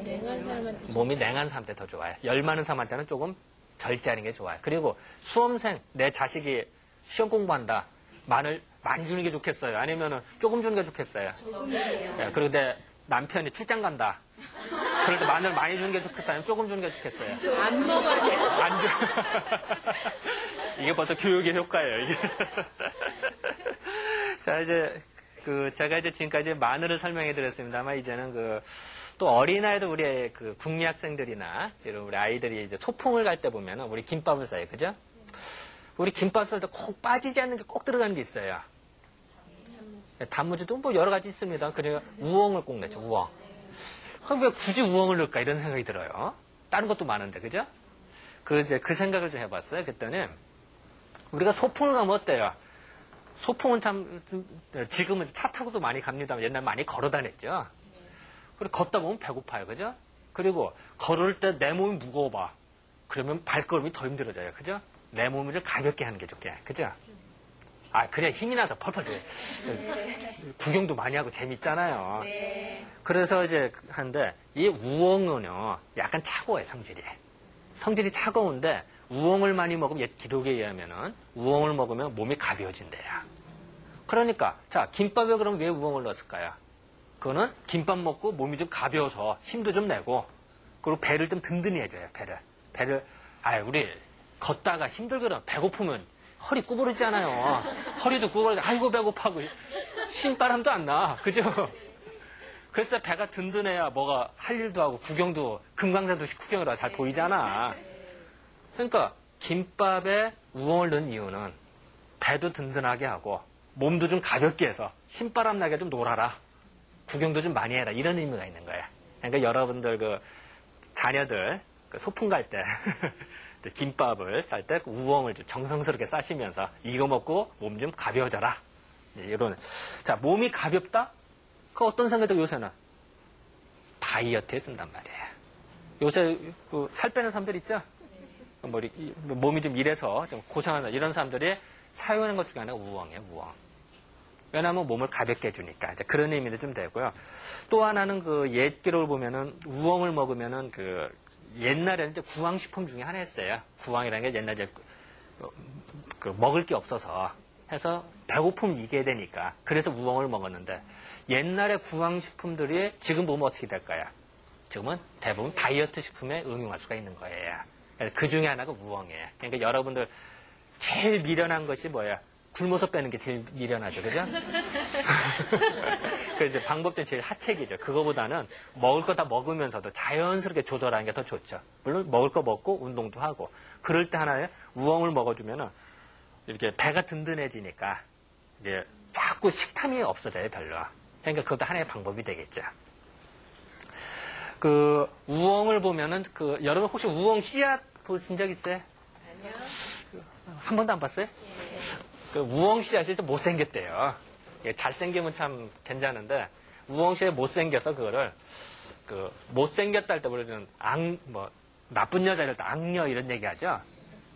냉한 사람한테. 몸이 냉한 사람한테 더 좋아요. 열 많은 사람한테는 조금 절제하는 게 좋아요. 그리고 수험생 내 자식이 시험 공부한다. 마늘 많이 주는 게 좋겠어요? 아니면 조금 주는 게 좋겠어요? 조금이에요. 그리고 내 남편이 출장 간다. 그럴 때 마늘 많이 주는 게 좋겠어요? 아니면 조금 주는 게 좋겠어요? 안 먹어야 돼요. 안 줘. 이게 벌써 교육의 효과예요, 이게. 자, 이제, 제가 이제 지금까지 마늘을 설명해 드렸습니다만, 이제는 또 어린아이도 우리 국리 학생들이나, 이런 우리 아이들이 이제 소풍을 갈 때 보면은 우리 김밥을 싸요, 그죠? 우리 김밥 쌀 때 꼭 빠지지 않는 게 꼭 들어가는 게 있어요. 단무지도 뭐 여러 가지 있습니다. 그래서 우엉을 꼭 넣죠, 우엉. 그럼 왜 굳이 우엉을 넣을까 이런 생각이 들어요. 다른 것도 많은데, 그죠? 이제 그 생각을 좀 해봤어요. 그랬더니, 우리가 소풍을 가면 어때요? 소풍은 참, 지금은 차 타고도 많이 갑니다만 옛날 많이 걸어 다녔죠? 그리고 걷다 보면 배고파요, 그죠? 그리고 걸을 때 내 몸이 무거워봐. 그러면 발걸음이 더 힘들어져요, 그죠? 내 몸을 좀 가볍게 하는 게 좋게, 그죠? 그래, 힘이 나서 펄펄 돼. 구경도 많이 하고 재밌잖아요. 네. 그래서 이제 하는데, 이 우엉은요, 약간 차가워요, 성질이. 성질이 차가운데, 우엉을 많이 먹으면, 옛 기록에 의하면은, 우엉을 먹으면 몸이 가벼워진대요. 그러니까, 김밥에 그럼 왜 우엉을 넣었을까요? 그거는 김밥 먹고 몸이 좀 가벼워서 힘도 좀 내고, 그리고 배를 좀 든든히 해줘요, 배를, 우리 걷다가 힘들거나 배고프면, 허리 구부러지잖아요. 허리도 구부러져. 아이고 배고파고 신바람도 안 나. 그죠? 그래서 배가 든든해야 뭐가 할 일도 하고 구경도, 금강산도 구경을 하고 잘 보이잖아. 그러니까 김밥에 우엉을 넣은 이유는 배도 든든하게 하고 몸도 좀 가볍게 해서 신바람 나게 좀 놀아라. 구경도 좀 많이 해라. 이런 의미가 있는 거야. 그러니까 여러분들 그 자녀들 그 소풍 갈 때 김밥을 쌀 때 우엉을 좀 정성스럽게 싸시면서 이거 먹고 몸 좀 가벼워져라. 이런. 자, 몸이 가볍다? 그 어떤 생각도 요새는 다이어트에 쓴단 말이에요. 요새 그 살 빼는 사람들 있죠? 몸이 좀 이래서 좀 고생하는 이런 사람들이 사용하는 것 중에 하나가 우엉이에요, 우엉. 왜냐하면 몸을 가볍게 해주니까. 이제 그런 의미도 좀 되고요. 또 하나는 그 옛 기록을 보면은 우엉을 먹으면은 그 옛날에는 이제 구황식품 중에 하나였어요. 구황이라는 게 옛날에 그 먹을 게 없어서 해서 배고픔 이게 되니까. 그래서 우엉을 먹었는데 옛날에 구황식품들이 지금 보면 어떻게 될까요? 지금은 대부분 다이어트 식품에 응용할 수가 있는 거예요. 그 중에 하나가 우엉이에요. 그러니까 여러분들 제일 미련한 것이 뭐야? 굶어서 빼는 게 제일 미련하죠. 그죠? 그래서 방법도 제일 하책이죠. 그거보다는 먹을 거 다 먹으면서도 자연스럽게 조절하는 게 더 좋죠. 물론 먹을 거 먹고 운동도 하고. 그럴 때 하나에 우엉을 먹어주면은 이렇게 배가 든든해지니까 이제 자꾸 식탐이 없어져요, 별로. 그러니까 그것도 하나의 방법이 되겠죠. 그 우엉을 보면은 그 여러분 혹시 우엉 씨앗 보신 적 있어요? 아니요. 한 번도 안 봤어요? 그 우엉 씨앗이 좀 못생겼대요. 잘생기면 참 괜찮은데 우엉 씨앗이 못생겨서 그거를 그 못생겼다 할 때 우리는 나쁜 여자 이럴 때 악녀 이런 얘기하죠.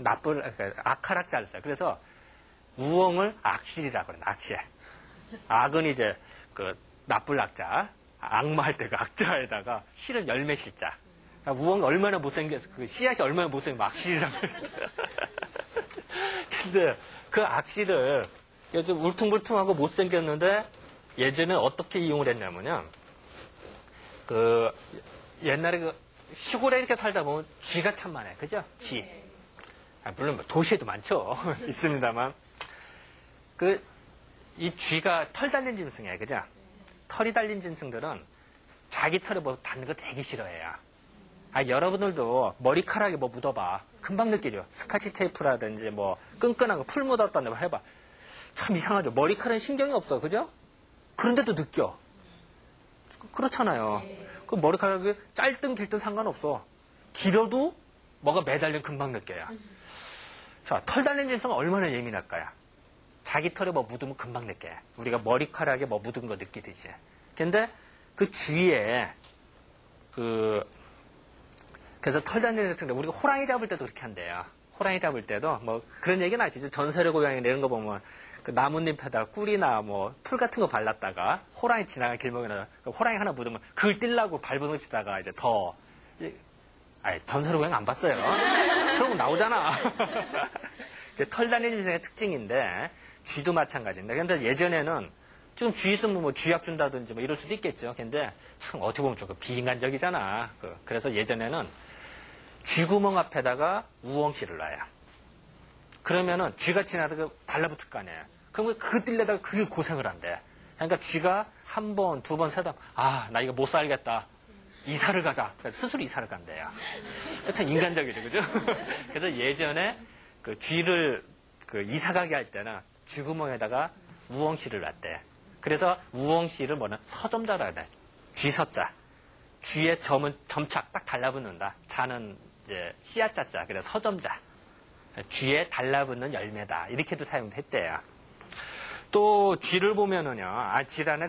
악하락자를 써요. 그래서 우엉을 악실이라고 그래요. 악실. 악은 이제 그 나쁜 악자, 악마할 때 그 악자에다가 실은 열매 실자. 우엉이 얼마나 못생겨서 그 씨앗이 얼마나 못생겨 악실이라고 그랬어요. 근데 그 악실을 좀 울퉁불퉁하고 못생겼는데 예전에 어떻게 이용을 했냐면요. 그 옛날에 그 시골에 이렇게 살다 보면 쥐가 참 많아요. 그죠? 쥐. 물론 도시에도 많죠. 있습니다만. 이 쥐가 털 달린 짐승이에요. 그죠? 털이 달린 짐승들은 자기 털에 뭐 닿는 거 되게 싫어해요. 여러분들도 머리카락에 뭐 묻어봐. 금방 느끼죠? 스카치 테이프라든지 뭐 끈끈한 거 풀 묻었다는 거 해봐. 참 이상하죠? 머리카락에 신경이 없어. 그죠? 그런데도 느껴. 그렇잖아요. 그 머리카락이 짧든 길든 상관없어. 길어도 뭐가 매달리면 금방 느껴요. 자, 털 달린 짐승은 얼마나 예민할까요? 자기 털에 뭐 묻으면 금방 느껴요. 우리가 머리카락에 뭐 묻은 거 느끼듯이. 근데 그 주위에 그래서 털 달린 짐승, 우리가 호랑이 잡을 때도 그렇게 한대요. 호랑이 잡을 때도 뭐 그런 얘기는 아시죠? 전설의 고양이 이런 거 보면 그 나뭇잎에다가 꿀이나 뭐 풀 같은 거 발랐다가 호랑이 지나가는 길목에다가 호랑이 하나 묻으면 그걸 뛸라고 밟아놓 치다가 이제 전설의 고양이 안 봤어요. 그런 거 나오잖아. 털 달린 짐승의 특징인데 쥐도 마찬가지인데 근데 예전에는 지금 쥐 있으면 뭐 쥐약 준다든지 뭐 이럴 수도 있겠죠. 근데 참 어떻게 보면 좀 비인간적이잖아. 그래서 예전에는 쥐구멍 앞에다가 우엉씨를 놔요. 그러면은 쥐가 지나다가 달라붙을 거 아니에요. 그러면 그 뛸려다가 그게 고생을 한대. 그러니까 쥐가 한 번, 두 번, 세 번, 나 이거 못 살겠다. 이사를 가자. 그래서 스스로 이사를 간대요. 참 인간적이죠, 그죠? 그래서 예전에 그 쥐를 이사 가게 할 때는 쥐구멍에다가 우엉씨를 놨대. 그래서 우엉씨를 뭐는 서점자라 그래. 쥐서자. 쥐의 점은 점착 딱 달라붙는다. 자는 이제 씨앗자자. 그래서 서점자. 쥐에 달라붙는 열매다. 이렇게도 사용됐대요. 또 쥐를 보면은요. 쥐란에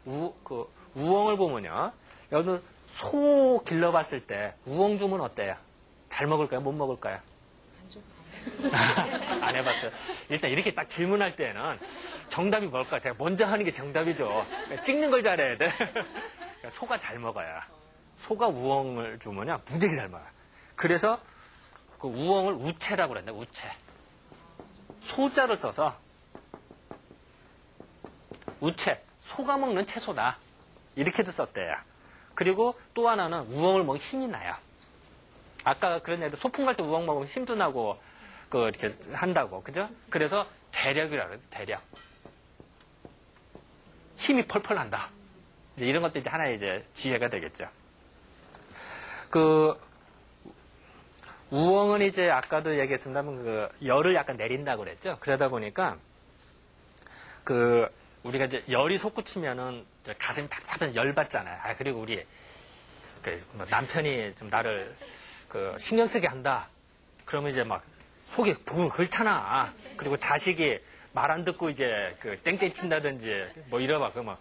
우엉을 보면요. 여러분 소 길러봤을 때 우엉 주면 어때요? 잘 먹을까요? 못 먹을까요? 안 해봤어요. 일단 이렇게 딱 질문할 때는 정답이 뭘까? 제가 먼저 하는 게 정답이죠. 찍는 걸 잘해야 돼. 소가 잘 먹어요. 소가 우엉을 주면요, 무지하게 잘 먹어요. 그래서 그 우엉을 우채라고 그랬는데, 우채. 소자를 써서 우채, 소가 먹는 채소다. 이렇게도 썼대요. 그리고 또 하나는 우엉을 먹으면 힘이 나요. 아까 그런 애들 소풍 갈 때 우엉 먹으면 힘도 나고 이렇게 한다고, 그죠? 그래서 대력이라고 해요, 대력. 힘이 펄펄 난다. 이제 이런 것도 이제 하나의 이제 지혜가 되겠죠. 그 우엉은 이제 아까도 얘기했습니다만 그 열을 약간 내린다고 그랬죠. 그러다 보니까 그 우리가 이제 열이 솟구치면은 가슴이 답답해서 열 받잖아요. 아, 그리고 우리 그 남편이 좀 나를 그 신경 쓰게 한다. 그러면 이제 막 속이 붕 긁잖아. 그리고 자식이 말 안 듣고 이제 그 땡땡 친다든지 뭐 이러면 그러면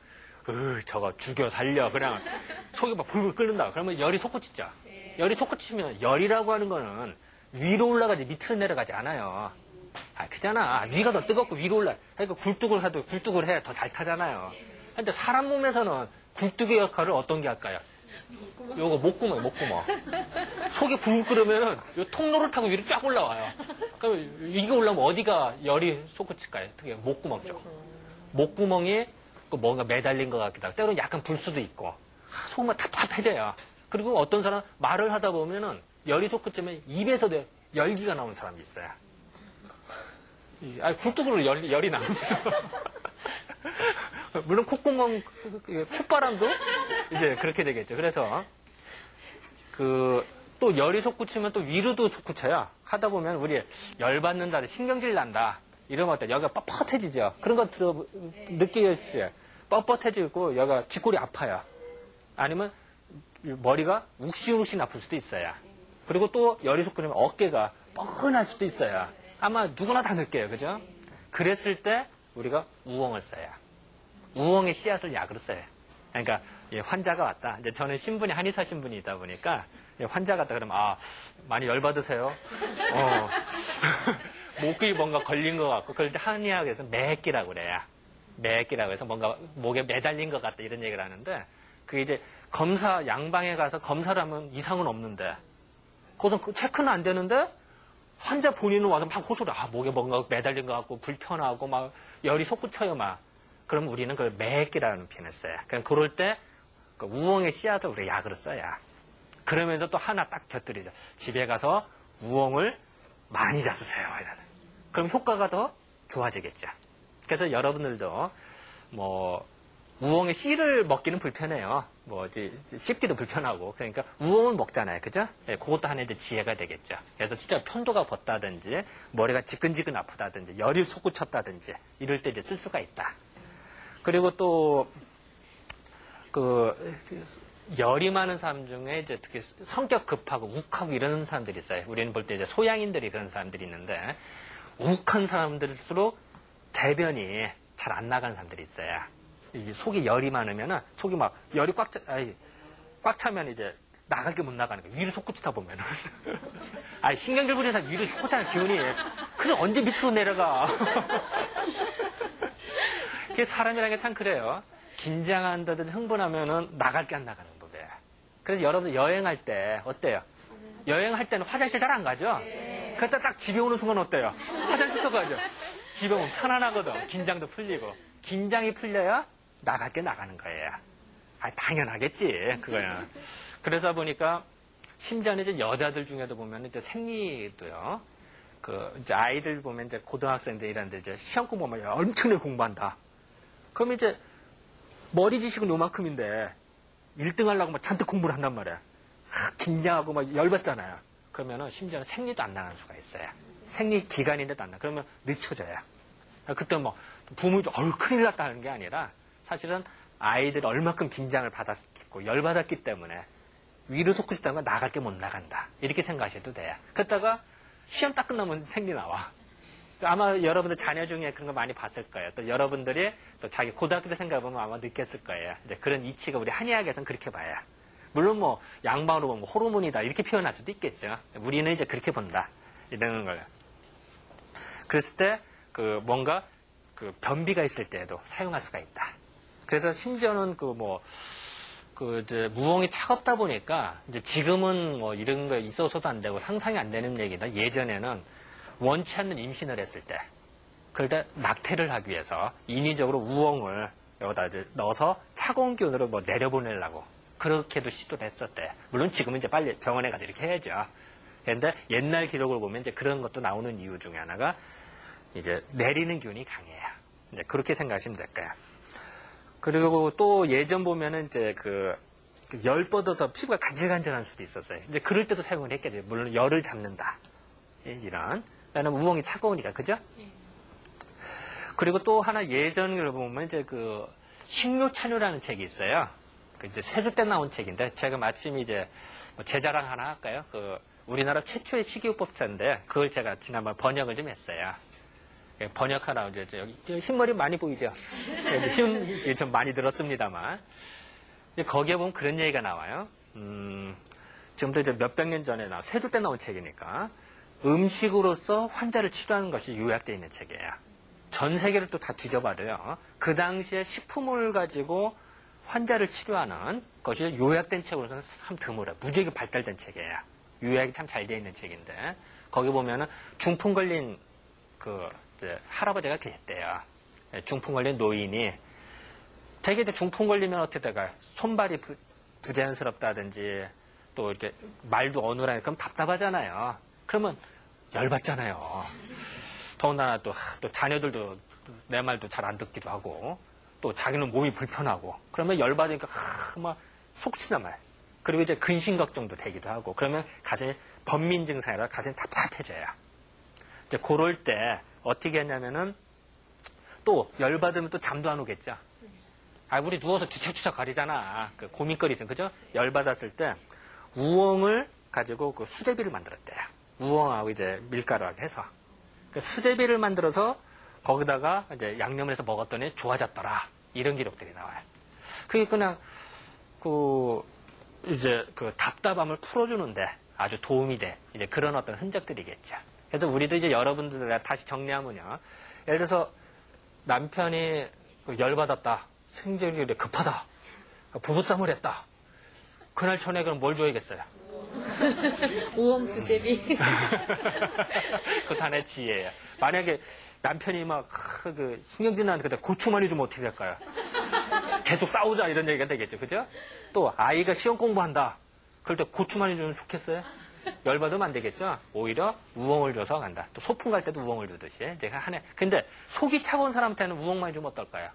저거 죽여 살려 그냥 속이 막 불불 끓는다. 그러면 열이 솟구치죠. 열이 솟구치면 열이라고 하는 거는 위로 올라가지 밑으로 내려가지 않아요. 아, 그잖아. 위가 더 뜨겁고 위로 올라. 그러니까 굴뚝을 해도 굴뚝을 해야 더 잘 타잖아요. 근데 사람 몸에서는 굴뚝의 역할을 어떤 게 할까요? 요거 목구멍. 속이 불 끓으면은 요 통로를 타고 위로 쫙 올라와요. 그럼 이게 올라오면 어디가 열이 솟구칠까요? 특히 목구멍 쪽. 목구멍이 뭔가 매달린 것 같기도 하고, 때로는 약간 불 수도 있고, 속만 답답해져요. 그리고 어떤 사람 말을 하다 보면은 열이 솟구치면 입에서 열기가 나오는 사람이 있어요. 굴뚝으로 열이 나는데요. 물론 콧구멍, 콧바람도 이제 그렇게 되겠죠. 그래서 또 열이 솟구치면 또 위로도 솟구쳐요. 하다 보면 우리 열받는다, 신경질 난다. 이러면 어때? 여기가 뻣뻣해지죠. 그런 거 느끼겠어요. 뻣뻣해지고 여기가 쥐꼬리 아파요. 아니면 머리가 욱신욱신 아플 수도 있어요. 그리고 또 열이 솟구치면 어깨가 뻐근할 수도 있어요. 아마 누구나 다 느껴요. 그죠? 그랬을 때 우리가 우엉을 써요. 우엉의 씨앗을 약으로 써요. 그러니까 환자가 왔다. 이제 저는 신분이 한의사 신분이다 보니까 환자가 왔다 그러면 많이 열받으세요. 목이 뭔가 걸린 것 같고 그럴 때 한의학에서 매끼라고 그래요. 매끼라고 해서 뭔가 목에 매달린 것 같다 이런 얘기를 하는데 그게 이제 양방에 가서 검사를 하면 이상은 없는데 거기서 체크는 안 되는데 환자 본인은 와서 막 호소를 목에 뭔가 매달린 것 같고 불편하고 막 열이 솟구쳐요 막. 그럼 우리는 그걸 매끼라는 표현을 써요. 그러니까 그럴 때 우엉의 씨앗을 우리가 약으로 써요. 그러면서 또 하나 딱 곁들이죠. 집에 가서 우엉을 많이 잡수세요. 그럼 효과가 더 좋아지겠죠. 그래서 여러분들도 우엉의 씨를 먹기는 불편해요. 씹기도 불편하고. 그러니까 우엉을 먹잖아요. 그죠? 예, 그것도 하나의 이제 지혜가 되겠죠. 그래서 진짜 편도가 벗다든지, 머리가 지끈지끈 아프다든지, 열이 솟구쳤다든지, 이럴 때 이제 쓸 수가 있다. 그리고 또, 열이 많은 사람 중에 이제 특히 성격 급하고 욱하고 이러는 사람들이 있어요. 우리는 볼 때 이제 소양인들이 그런 사람들이 있는데, 욱한 사람들일수록 대변이 잘 안 나가는 사람들이 있어요. 이제 속이 열이 많으면은 속이 막 열이 꽉 차면 이제 나갈 게 못 나가는 거예요. 위로 솟구치다 보면은. 신경질 부리는 사람 위로 솟구치는 기운이 그냥 언제 밑으로 내려가. 그게 사람이라는 게 참 그래요. 긴장한다든지 흥분하면은 나갈 게 안 나가는 법이에요. 그래서 여러분들 여행할 때 어때요? 여행할 때는 화장실 잘 안 가죠? 그랬다 딱 집에 오는 순간 어때요? 화장실도 가죠? 집에 오면 편안하거든. 긴장도 풀리고. 긴장이 풀려야 나갈 게 나가는 거예요. 당연하겠지, 그거야. 그러다 보니까, 심지어는 이제 여자들 중에도 보면 이제 생리도요. 이제 아이들 보면 이제 고등학생들 이런데 이제 시험 공부하면 엄청나게 공부한다. 그럼 이제 머리 지식은 요만큼인데 1등 하려고 막 잔뜩 공부를 한단 말이야. 긴장하고 막 열받잖아요. 그러면은 심지어는 생리도 안 나는 수가 있어요. 생리 기간인데도 안 나. 그러면 늦춰져요. 그때 부모도 큰일 났다 하는 게 아니라 사실은 아이들이 얼마큼 긴장을 받았고 열받았기 때문에 위로 솟구치다가 나갈 게 못 나간다. 이렇게 생각하셔도 돼요. 그러다가 시험 딱 끝나면 생리 나와. 아마 여러분들 자녀 중에 그런 거 많이 봤을 거예요. 또 여러분들이 또 자기 고등학교 때 생각해보면 아마 느꼈을 거예요. 이제 그런 이치가 우리 한의학에서는 그렇게 봐요. 물론 양방으로 보면 호르몬이다 이렇게 표현할 수도 있겠죠. 우리는 이제 그렇게 본다. 이러는 거예요. 그랬을 때 뭔가 변비가 있을 때에도 사용할 수가 있다. 그래서 심지어는 이제 무엉이 차갑다 보니까 이제 지금은 이런 거 있어서도 안 되고 상상이 안 되는 얘기다. 예전에는 원치 않는 임신을 했을 때, 그럴 때 낙태를 하기 위해서 인위적으로 우엉을 여기다 이제 넣어서 차가운 기운으로 내려보내려고 그렇게도 시도를 했었대. 물론 지금은 이제 빨리 병원에 가서 이렇게 해야죠. 그런데 옛날 기록을 보면 이제 그런 것도 나오는 이유 중에 하나가 이제 내리는 기운이 강해요. 이제 그렇게 생각하시면 될 거예요. 그리고 또 예전 보면은 이제 열 뻗어서 피부가 간질간질할 수도 있었어요. 이제 그럴 때도 사용을 했겠죠. 물론 열을 잡는다. 예, 이런. 왜냐면 우엉이 차가우니까, 그죠? 그리고 또 하나 예전을 보면 이제 식료찬유라는 책이 있어요. 이제 세조 때 나온 책인데, 제가 마침 이제 제 자랑 하나 할까요? 우리나라 최초의 식이요법자인데, 그걸 제가 지난번 번역을 좀 했어요. 예, 번역하라, 이제 여기 흰머리 많이 보이죠? 예, 좀 많이 들었습니다만. 거기에 보면 그런 얘기가 나와요. 지금부터 이제 몇백 년 전에 세조 때 나온 책이니까, 음식으로서 환자를 치료하는 것이 요약되어 있는 책이에요. 전 세계를 또 다 뒤져봐도요. 그 당시에 식품을 가지고 환자를 치료하는 것이 요약된 책으로서는 참 드물어요. 무지하게 발달된 책이에요. 요약이 참 잘 되어 있는 책인데 거기 보면은 중풍 걸린 이제 할아버지가 계셨대요. 중풍 걸린 노인이 되게 이제 중풍 걸리면 어떻게 될까요? 손발이 부자연스럽다든지 또 이렇게 말도 어눌하니까 그럼 답답하잖아요. 그러면 열받잖아요. 더군다나 또 자녀들도 내 말도 잘 안 듣기도 하고 또 자기는 몸이 불편하고 그러면 열받으니까 막 속쓰나 말. 그리고 이제 근심 걱정도 되기도 하고 그러면 가슴이 번민 증상이라 가슴이 답답해져요. 이제 그럴 때 어떻게 했냐면은 또 열받으면 또 잠도 안 오겠죠. 우리 누워서 뒤척뒤척 거리잖아. 고민거리 있으면 그죠? 열받았을 때 우엉을 가지고 수제비를 만들었대요. 우엉하고 이제 밀가루하고 해서 수제비를 만들어서 거기다가 이제 양념을 해서 먹었더니 좋아졌더라. 이런 기록들이 나와요. 그게 그냥 이제 답답함을 풀어주는데 아주 도움이 돼. 이제 그런 어떤 흔적들이겠죠. 그래서 우리도 이제 여러분들 다시 정리하면요. 예를 들어서 남편이 열받았다. 생존율이 급하다. 부부싸움을 했다. 그날 저녁에는 뭘 줘야겠어요? 우엉 수제비. 그것도 하나의 지혜예요. 만약에 남편이 막 신경질 나는데 그때 고추 많이 주면 어떻게 될까요? 계속 싸우자 이런 얘기가 되겠죠. 그죠? 또 아이가 시험 공부한다. 그럴 때 고추 많이 주면 좋겠어요? 열받으면 안 되겠죠? 오히려 우엉을 줘서 간다. 또 소풍 갈 때도 우엉을 주듯이. 제가 근데 속이 차가운 사람한테는 우엉 많이 주면 어떨까요?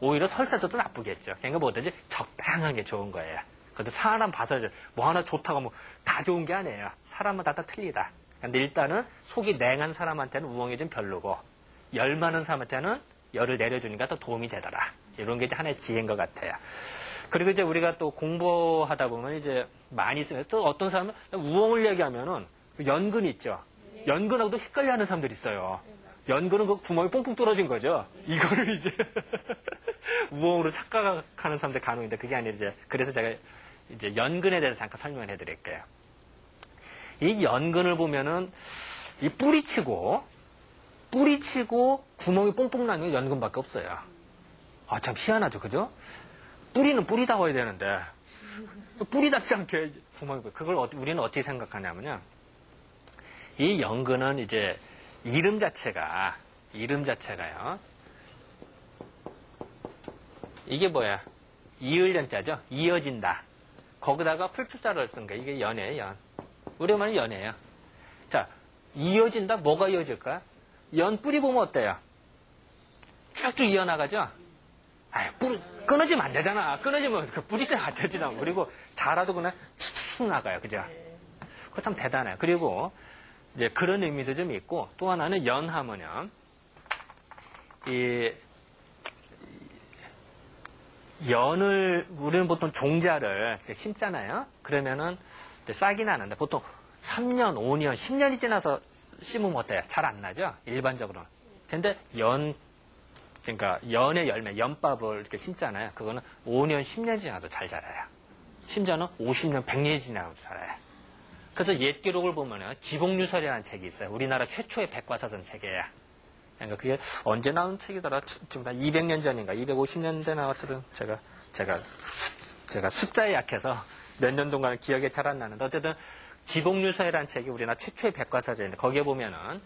오히려 설사져도 나쁘겠죠. 그러니까 뭐든지 적당한 게 좋은 거예요. 근데 사람 봐서 뭐 하나 좋다고 다 좋은 게 아니에요. 사람마다 다 틀리다. 근데 일단은 속이 냉한 사람한테는 우엉이 좀 별로고 열 많은 사람한테는 열을 내려주니까 더 도움이 되더라. 이런 게 이제 하나의 지혜인 것 같아요. 그리고 이제 우리가 또 공부하다 보면 이제 많이 쓰면 또 어떤 사람은 우엉을 얘기하면은 연근 있죠. 연근하고도 헷갈려 하는 사람들이 있어요. 연근은 구멍이 뽕뽕 뚫어진 거죠. 이거를 이제 우엉으로 착각하는 사람들 간혹인데 그게 아니라 이제 그래서 제가 이제 연근에 대해서 잠깐 설명을 해드릴게요. 이 연근을 보면은 이 뿌리치고 구멍이 뽕뽕 나는 게 연근밖에 없어요. 참 희한하죠, 그죠? 뿌리는 뿌리다워야 되는데 뿌리답지 않게 구멍이 그걸 우리는 어떻게 생각하냐면요. 이 연근은 이제 이름 자체가요. 이게 뭐야? 이을연자죠. 이어진다. 거기다가 풀출자를 쓴 거예요. 이게 연이에요, 연. 우리 말은 연이에요. 자, 이어진다? 뭐가 이어질까? 연 뿌리 보면 어때요? 쭉쭉 이어나가죠? 뿌리, 끊어지면 안 되잖아. 끊어지면 그 뿌리 때문에 안 되지. 그리고 자라도 그냥 툭툭 나가요. 그죠? 그거 참 대단해요. 그리고 이제 그런 의미도 좀 있고, 또 하나는 연하면요. 연을, 우리는 보통 종자를 심잖아요. 그러면은 싹이 나는데 보통 3년, 5년, 10년이 지나서 심으면 어때요? 잘 안 나죠? 일반적으로는. 근데 그러니까 연의 열매, 연밥을 이렇게 심잖아요. 그거는 5년, 10년 지나도 잘 자라요. 심지어는 50년, 100년이 지나도 자라요. 그래서 옛 기록을 보면은 지복유설이라는 책이 있어요. 우리나라 최초의 백과사전 책이에요. 그러니까 그게 언제 나온 책이더라? 좀 200년 전인가, 250년대 나왔거든. 제가 숫자에 약해서 몇 년 동안은 기억이 잘 안 나는데 어쨌든 지복유설이라는 책이 우리나라 최초의 백과사전인데 거기에 보면은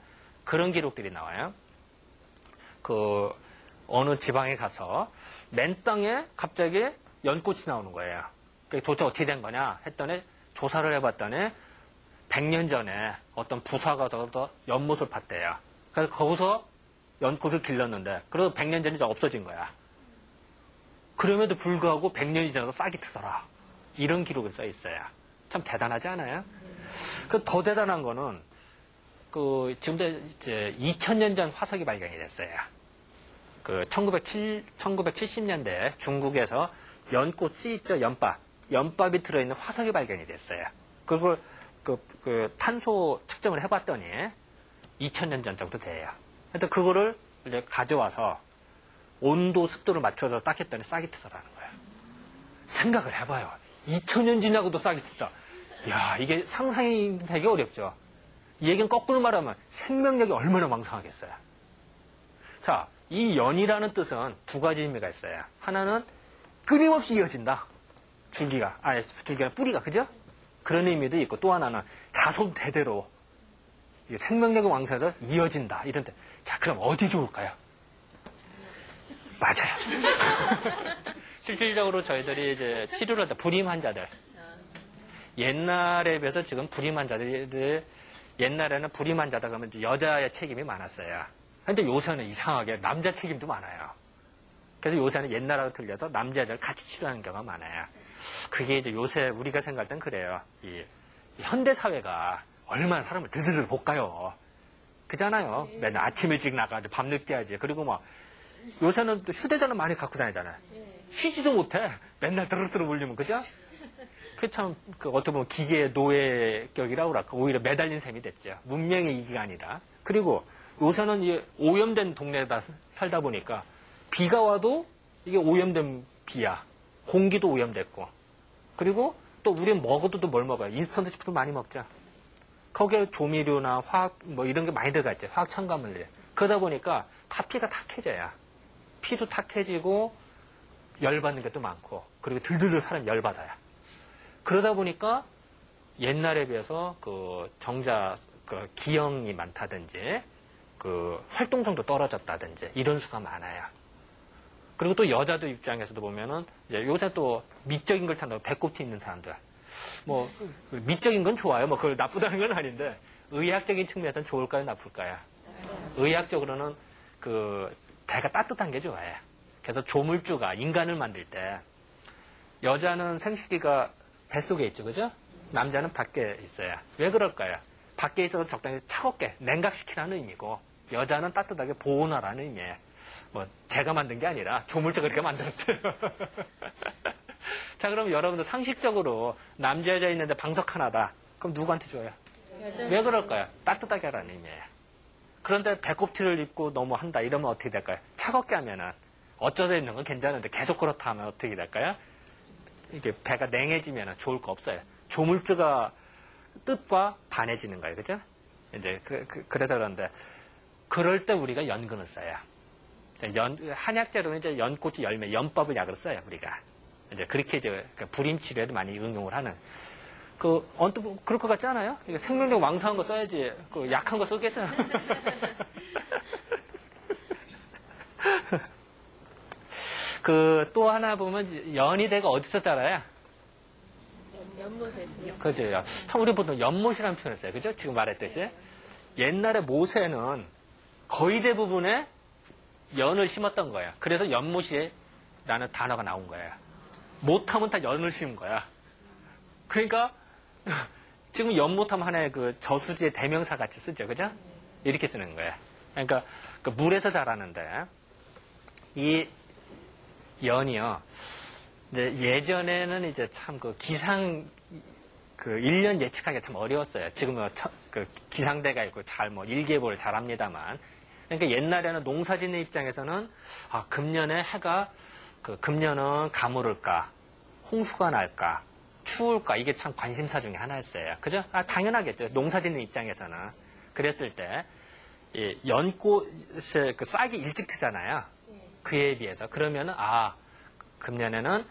그런 기록들이 나와요. 어느 지방에 가서 맨 땅에 갑자기 연꽃이 나오는 거예요. 도대체 어떻게 된 거냐 했더니 조사를 해봤더니 100년 전에 어떤 부사가 가서 연못을 팠대요. 그래서 거기서 연꽃을 길렀는데 그래서 100년 전에 없어진 거야. 그럼에도 불구하고 100년이 지나서 싹이 트더라. 이런 기록을 써 있어요. 참 대단하지 않아요? 그 더 대단한 거는 지금도 이제 2000년 전 화석이 발견이 됐어요. 1970년대 중국에서 연꽃 씨 있죠? 연밥이 들어있는 화석이 발견이 됐어요. 그걸 탄소 측정을 해봤더니 2000년 전 정도 돼요. 그래서 그거를 이제 가져와서 온도, 습도를 맞춰서 딱 했더니 싹이 트더라는 거예요. 생각을 해봐요. 2000년 지나고도 싹이 트다. 야, 이게 상상이 되게 어렵죠. 이 얘기는 거꾸로 말하면 생명력이 얼마나 왕성하겠어요. 자, 이 연이라는 뜻은 두 가지 의미가 있어요. 하나는 끊임없이 이어진다. 줄기가 뿌리가, 그죠? 그런 의미도 있고, 또 하나는 자손 대대로 생명력이 왕성해서 이어진다. 이런 뜻. 자, 그럼 어디 좋을까요? 맞아요. 실질적으로 저희들이 이제 치료를 할 때 불임 환자들. 옛날에 비해서 지금 불임 환자들, 옛날에는 불임 환자다 그러면 이제 여자의 책임이 많았어요. 근데 요새는 이상하게 남자 책임도 많아요. 그래서 요새는 옛날하고 틀려서 남자, 여자를 같이 치료하는 경우가 많아요. 그게 이제 요새 우리가 생각할 땐 그래요. 이 현대사회가 얼마나 사람을 들들들 볶아요. 그잖아요. 맨날 아침 일찍 나가야지, 밤 늦게 하지. 그리고 막 요새는 또 휴대전화 많이 갖고 다니잖아요. 쉬지도 못해. 맨날 드르르 울리면, 그죠? 그 참, 어떻게 보면 기계의 노예격이라고 그럴까. 오히려 매달린 셈이 됐죠. 문명의 이기가 아니라. 그리고 요새는 이제 오염된 동네에다 살다 보니까 비가 와도 이게 오염된 비야. 공기도 오염됐고. 그리고 또 우리는 먹어도 또 뭘 먹어요? 인스턴트 식품도 많이 먹자. 거기에 조미료나 화학, 이런 게 많이 들어갔죠. 화학 첨가물들. 그러다 보니까 다 피가 탁해져요. 피도 탁해지고 열받는 게 또 많고. 그리고 들들들 사람이 열받아요. 그러다 보니까 옛날에 비해서 기형이 많다든지 활동성도 떨어졌다든지 이런 수가 많아요. 그리고 또 여자들 입장에서도 보면은 이제 요새 또 미적인 걸 찾는다고 배꼽티 있는 사람들. 미적인 건 좋아요. 그걸 나쁘다는 건 아닌데 의학적인 측면에서는 좋을까요, 나쁠까요? 의학적으로는 배가 따뜻한 게 좋아요. 그래서 조물주가 인간을 만들 때 여자는 생식기가 뱃속에 있죠, 그죠? 남자는 밖에 있어요. 왜 그럴까요? 밖에 있어서 적당히 차갑게 냉각시키라는 의미고 여자는 따뜻하게 보온하라는 의미예요. 제가 만든 게 아니라 조물주가 그렇게 만들었대요. 자, 그럼 여러분들 상식적으로 남자 여자 있는데 방석 하나다. 그럼 누구한테 줘요? 왜 그럴까요? 따뜻하게 하라는 의미예요. 그런데 배꼽티를 입고 너무 한다 이러면 어떻게 될까요? 차갑게 하면은 어쩌다 있는 건 괜찮은데 계속 그렇다 하면 어떻게 될까요? 이게 배가 냉해지면 좋을 거 없어요. 조물주가 뜻과 반해지는 거예요. 그죠? 이제 그래서 그런데 그럴 때 우리가 연근을 써요. 한약재로는 이제 연꽃이 열매, 연밥을 약으로 써요, 우리가. 이제 그렇게 이제 불임 치료에도 많이 응용을 하는. 언뜻 그럴 것 같지 않아요? 생명력 왕성한 거 써야지. 약한 거 쓰겠어요. 또 하나 보면 연이대가 어디서 자라요? 연못에서요. 그죠. 참 우리 보통 연못이라는 표현을 써요. 그죠? 지금 말했듯이. 옛날에 모세는 거의 대부분의 연을 심었던 거예요. 그래서 연못이라는 단어가 나온 거예요. 못하면 다 연을 심은 거야. 그러니까 지금 연못하면 하나의 저수지의 대명사 같이 쓰죠. 그죠? 이렇게 쓰는 거예요. 그러니까 물에서 자라는데 이 연이요. 이제 예전에는 이제 참 기상 일년 예측하기가 참 어려웠어요. 지금은 기상대가 있고 잘 일기예보를 잘합니다만. 그러니까 옛날에는 농사짓는 입장에서는 금년에 해가 금년은 가물을까, 홍수가 날까, 추울까 이게 참 관심사 중에 하나였어요. 그죠? 당연하겠죠. 농사짓는 입장에서는 그랬을 때 연꽃의 싹이 일찍 트잖아요. 그에 비해서 그러면은 금년에는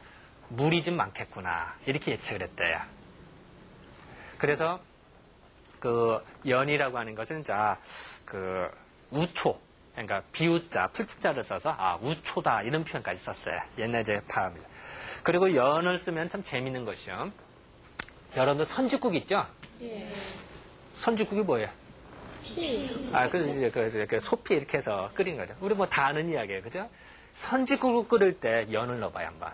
물이 좀 많겠구나 이렇게 예측을 했대요. 그래서 연이라고 하는 것은 우초 그러니까 비우자 풀자를 써서 우초다 이런 표현까지 썼어요. 옛날 이제 파악입니다. 그리고 연을 쓰면 참 재밌는 것이요. 여러분들 선짓국 있죠? 예. 선짓국이 뭐예요? 피. 그래서 이제 소피 이렇게 해서 끓인 거죠. 우리 다 아는 이야기예요. 그죠? 선짓국을 끓일 때 연을 넣어봐요, 한번.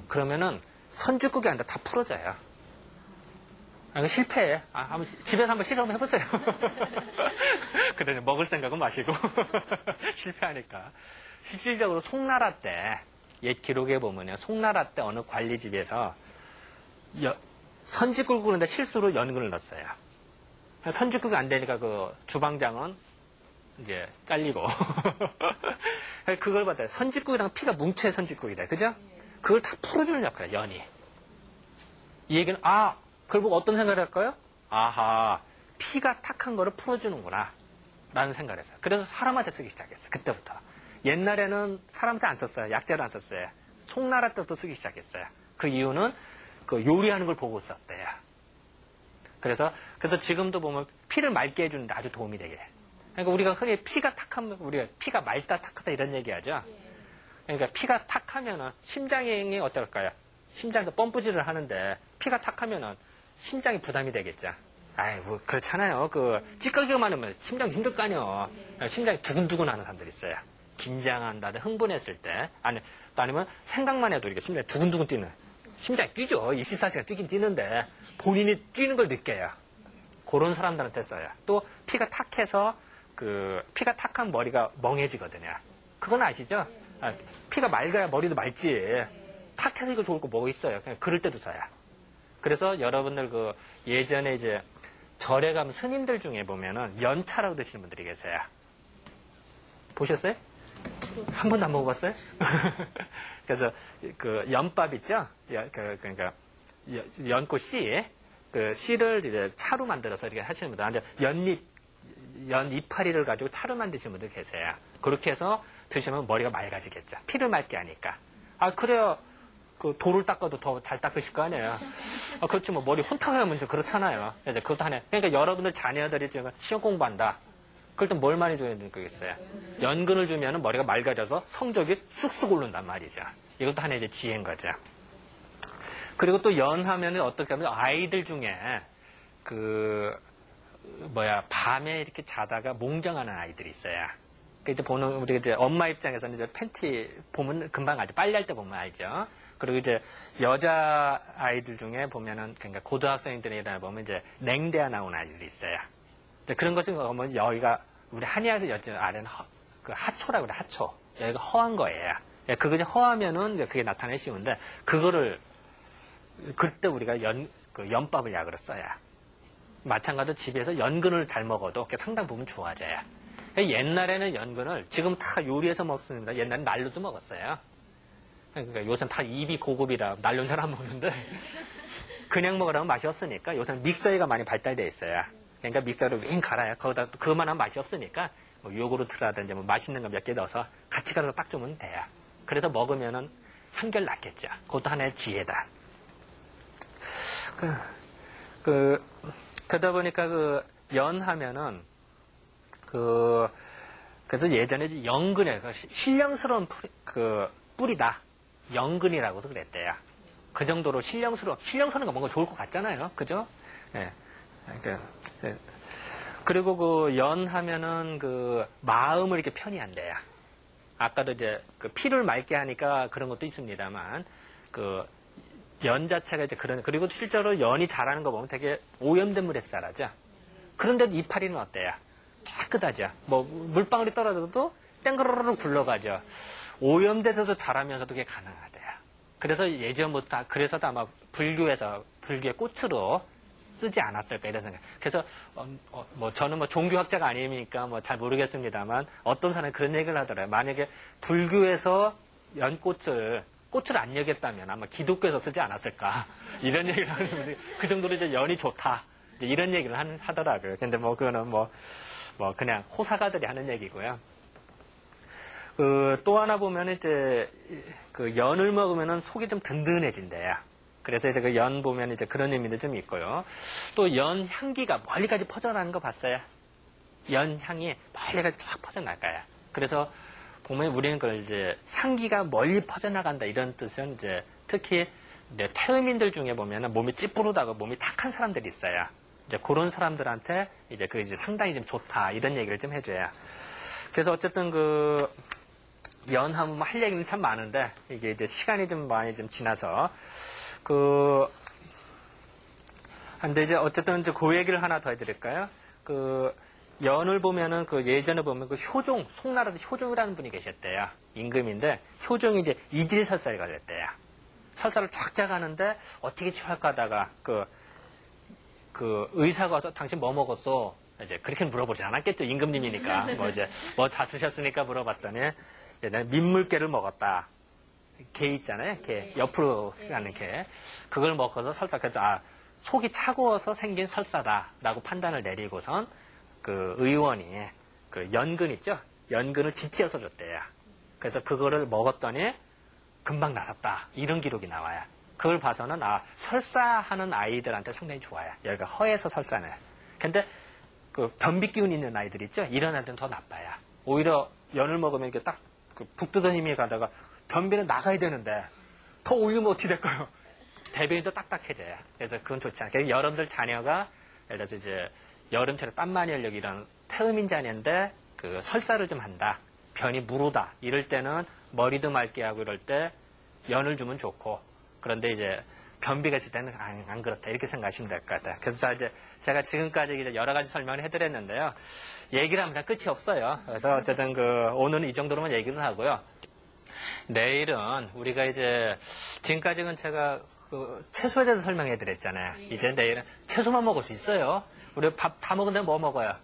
그러면은 선짓국이 아니라 다 풀어져요. 실패해. 집에서 한번 실험해보세요. 그러니 먹을 생각은 마시고. 실패하니까. 실질적으로 송나라 때, 옛 기록에 보면요. 송나라 때 어느 관리집에서 선짓국을 끓는데 실수로 연근을 넣었어요. 선짓국이 안 되니까 그 주방장은 이제 잘리고. 그걸 봤더니 선짓국이랑 피가 뭉쳐야 선짓국이다. 그죠? 그걸 다 풀어주는 역할이야, 연이. 이 얘기는, 그걸 보고 어떤 생각을 할까요? 아하, 피가 탁한 거를 풀어주는구나. 라는 생각을 했어요. 그래서 사람한테 쓰기 시작했어요. 그때부터. 옛날에는 사람한테 안 썼어요. 약재를 안 썼어요. 송나라 때부터 쓰기 시작했어요. 그 이유는 그 요리하는 걸 보고 썼대요. 그래서 지금도 보면 피를 맑게 해주는데 아주 도움이 되게. 그러니까 우리가 흔히 피가 탁하면, 우리가 피가 맑다, 탁하다 이런 얘기 하죠. 그러니까 피가 탁하면은 심장이 어떨까요? 심장에서 펌프질을 하는데 피가 탁하면은 심장이 부담이 되겠죠. 아이고, 그렇잖아요. 찌꺼기가 많으면 심장이 힘들 거 아니에요. 심장이 두근두근 하는 사람들이 있어요. 긴장한다, 흥분했을 때. 아니면 생각만 해도 이렇게 심장이 두근두근 뛰는. 심장이 뛰죠. 24시간 뛰긴 뛰는데 본인이 뛰는 걸 느껴요. 그런 사람들한테 써요. 또 피가 탁해서 피가 탁한 머리가 멍해지거든요. 그건 아시죠? 피가 맑아야 머리도 맑지. 탁해서 이거 좋을 거 뭐가 있어요. 그냥 그럴 때도 써요. 그래서 여러분들 예전에 이제 절에 가면 스님들 중에 보면은 연차라고 드시는 분들이 계세요. 보셨어요? 한 번도 안 먹어봤어요? 그래서 연밥 있죠? 그러니까 연꽃 씨, 씨를 이제 차로 만들어서 이렇게 하시는 분들, 연 이파리를 가지고 차로 만드시는 분들 계세요. 그렇게 해서 드시면 머리가 맑아지겠죠. 피를 맑게 하니까. 그래요. 돌을 닦아도 더 잘 닦으실 거 아니에요. 그렇지, 뭐, 머리 혼탁하면 좀 그렇잖아요. 이제 그것도 하네. 그러니까 여러분들 자녀들이 지금 시험 공부한다. 그럴 땐 뭘 많이 줘야 되겠어요? 연근을 주면 머리가 맑아져서 성적이 쑥쑥 오른단 말이죠. 이것도 하나의 이제 지혜인 거죠. 그리고 또 연하면 어떻게 하면 아이들 중에 밤에 이렇게 자다가 몽정하는 아이들이 있어요. 이제 우리가 이제 엄마 입장에서는 이제 팬티 보면 금방 알죠. 빨래할 때 보면 알죠. 그리고 이제 여자 아이들 중에 보면은 그러니까 고등학생들이나 보면 이제 냉대가 나온 아이들이 있어요. 그런 것을 보면 여기가 우리 한의학에서 여쭤 아래는 하초라고 그래. 하초. 여기가 허한 거예요. 그거 이제 허하면은 그게 나타나기 쉬운데 그거를 그때 우리가 연밥을 약으로 써요. 마찬가지로 집에서 연근을 잘 먹어도 상당 부분 좋아져요. 옛날에는 연근을 지금 다 요리해서 먹습니다. 옛날엔 날로도 먹었어요. 그러니까 요새는 다 입이 고급이라 날로는 잘 안 먹는데 그냥 먹으라면 맛이 없으니까 요새는 믹서기가 많이 발달되어 있어요. 그러니까 믹서를 윙 갈아요. 거기다 그만한 맛이 없으니까 뭐 요구르트라든지 뭐 맛있는 거 몇 개 넣어서 같이 갈아서 딱 주면 돼요. 그래서 먹으면은 한결 낫겠죠. 그것도 하나의 지혜다. 그러다 보니까 연하면은 그래서 예전에 연근에 신령스러운 뿌리다. 연근이라고도 그랬대요. 그 정도로 신령스러운 거 뭔가 좋을 것 같잖아요. 그죠? 예. 그리고 연하면은 마음을 이렇게 편히 한대요. 아까도 이제 피를 맑게 하니까 그런 것도 있습니다만 연 자체가 이제 그리고 실제로 연이 자라는 거 보면 되게 오염된 물에서 자라죠. 그런데도 이파리는 어때요? 깨끗하죠. 뭐 물방울이 떨어져도 땡그르르 굴러가죠. 오염돼서도 자라면서도 그게 가능하대요. 그래서 예전부터 그래서도 아마 불교의 꽃으로 쓰지 않았을까 이런 생각. 그래서 뭐 저는 뭐 종교학자가 아니니까 뭐 잘 모르겠습니다만 어떤 사람이 그런 얘기를 하더라고요. 만약에 불교에서 연꽃을 안 여겼다면 아마 기독교에서 쓰지 않았을까 이런 얘기를 하는 분들이 그 정도로 이제 연이 좋다 이런 얘기를 하더라고요. 근데 뭐 그거는 뭐 그냥 호사가들이 하는 얘기고요. 또 하나 보면 이제 연을 먹으면은 속이 좀 든든해진대요. 그래서 이제 연 보면 이제 그런 의미도 좀 있고요. 또 연 향기가 멀리까지 퍼져나가는 거 봤어요? 연 향이 멀리까지 쫙 퍼져나가요. 그래서 보면 우리는 그걸 이제 향기가 멀리 퍼져나간다 이런 뜻은 이제 특히 이제 태음인들 중에 보면은 몸이 찌뿌르다고 몸이 탁한 사람들이 있어요. 이제 그런 사람들한테 이제 상당히 좀 좋다 이런 얘기를 좀 해줘요. 그래서 어쨌든 연하면 뭐 할 얘기는 참 많은데, 이게 이제 시간이 좀 많이 좀 지나서, 근데 이제 어쨌든 이제 그 얘기를 하나 더 해드릴까요? 연을 보면은 예전에 보면 효종, 송나라도 효종이라는 분이 계셨대요. 임금인데, 효종이 이제 이질설사에 걸렸대요. 설사를 쫙 짜가는데, 어떻게 치료할까 하다가, 의사가 와서 당신 뭐 먹었어? 이제 그렇게 물어보진 않았겠죠. 임금님이니까. 뭐 다 드셨으니까 물어봤더니, 나는 민물개를 먹었다. 개 있잖아요. 개. 옆으로 가는 개. 그걸 먹어서 설사해서, 속이 차가워서 생긴 설사다라고 판단을 내리고선 의원이 연근 있죠? 연근을 지지어서 줬대요. 그래서 그거를 먹었더니 금방 나섰다. 이런 기록이 나와요. 그걸 봐서는 설사하는 아이들한테 상당히 좋아요. 여기가 허에서 설사네. 근데 변비 기운 있는 아이들 있죠? 이런 아이들은 더 나빠요. 오히려 연을 먹으면 이렇게 딱 북두던 힘이 가다가 변비는 나가야 되는데 더 올리면 어떻게 될까요? 대변이 더 딱딱해져요. 그래서 그건 좋지 않아요. 그래서 여러분들 자녀가, 예를 들어서 이제 여름철에 땀 많이 흘리고 이런 태음인 자녀인데 설사를 좀 한다. 변이 무르다. 이럴 때는 머리도 맑게 하고 이럴 때 연을 주면 좋고, 그런데 이제 변비가 있을 때는 안 그렇다. 이렇게 생각하시면 될 것 같아요. 그래서 이제 제가 지금까지 이제 여러 가지 설명을 해드렸는데요. 얘기를 하면 다 끝이 없어요. 그래서 어쨌든 오늘은 이 정도로만 얘기를 하고요. 내일은 우리가 이제 지금까지는 제가 채소에 대해서 설명해 드렸잖아요. 이제 내일은 채소만 먹을 수 있어요. 우리 밥 다 먹은데 뭐 먹어요?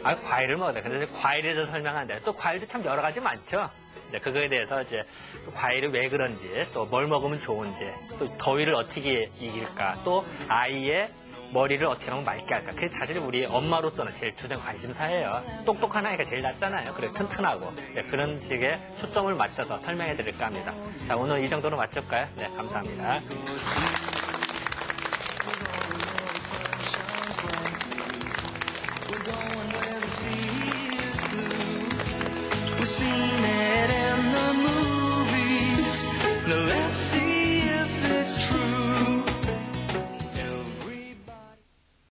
과일을 먹어야 돼. 근데 과일에 대해서 설명하는데 또 과일도 참 여러 가지 많죠. 이제 그거에 대해서 이제 과일이 왜 그런지, 또 뭘 먹으면 좋은지, 또 더위를 어떻게 이길까, 또 아이의 머리를 어떻게 하면 맑게 할까. 그게 사실 우리 엄마로서는 제일 주된 관심사예요. 똑똑한 아이가 제일 낫잖아요. 그래, 튼튼하고. 네, 그런 식의 초점을 맞춰서 설명해 드릴까 합니다. 자, 오늘 이 정도로 마칠까요? 네, 감사합니다. We're seen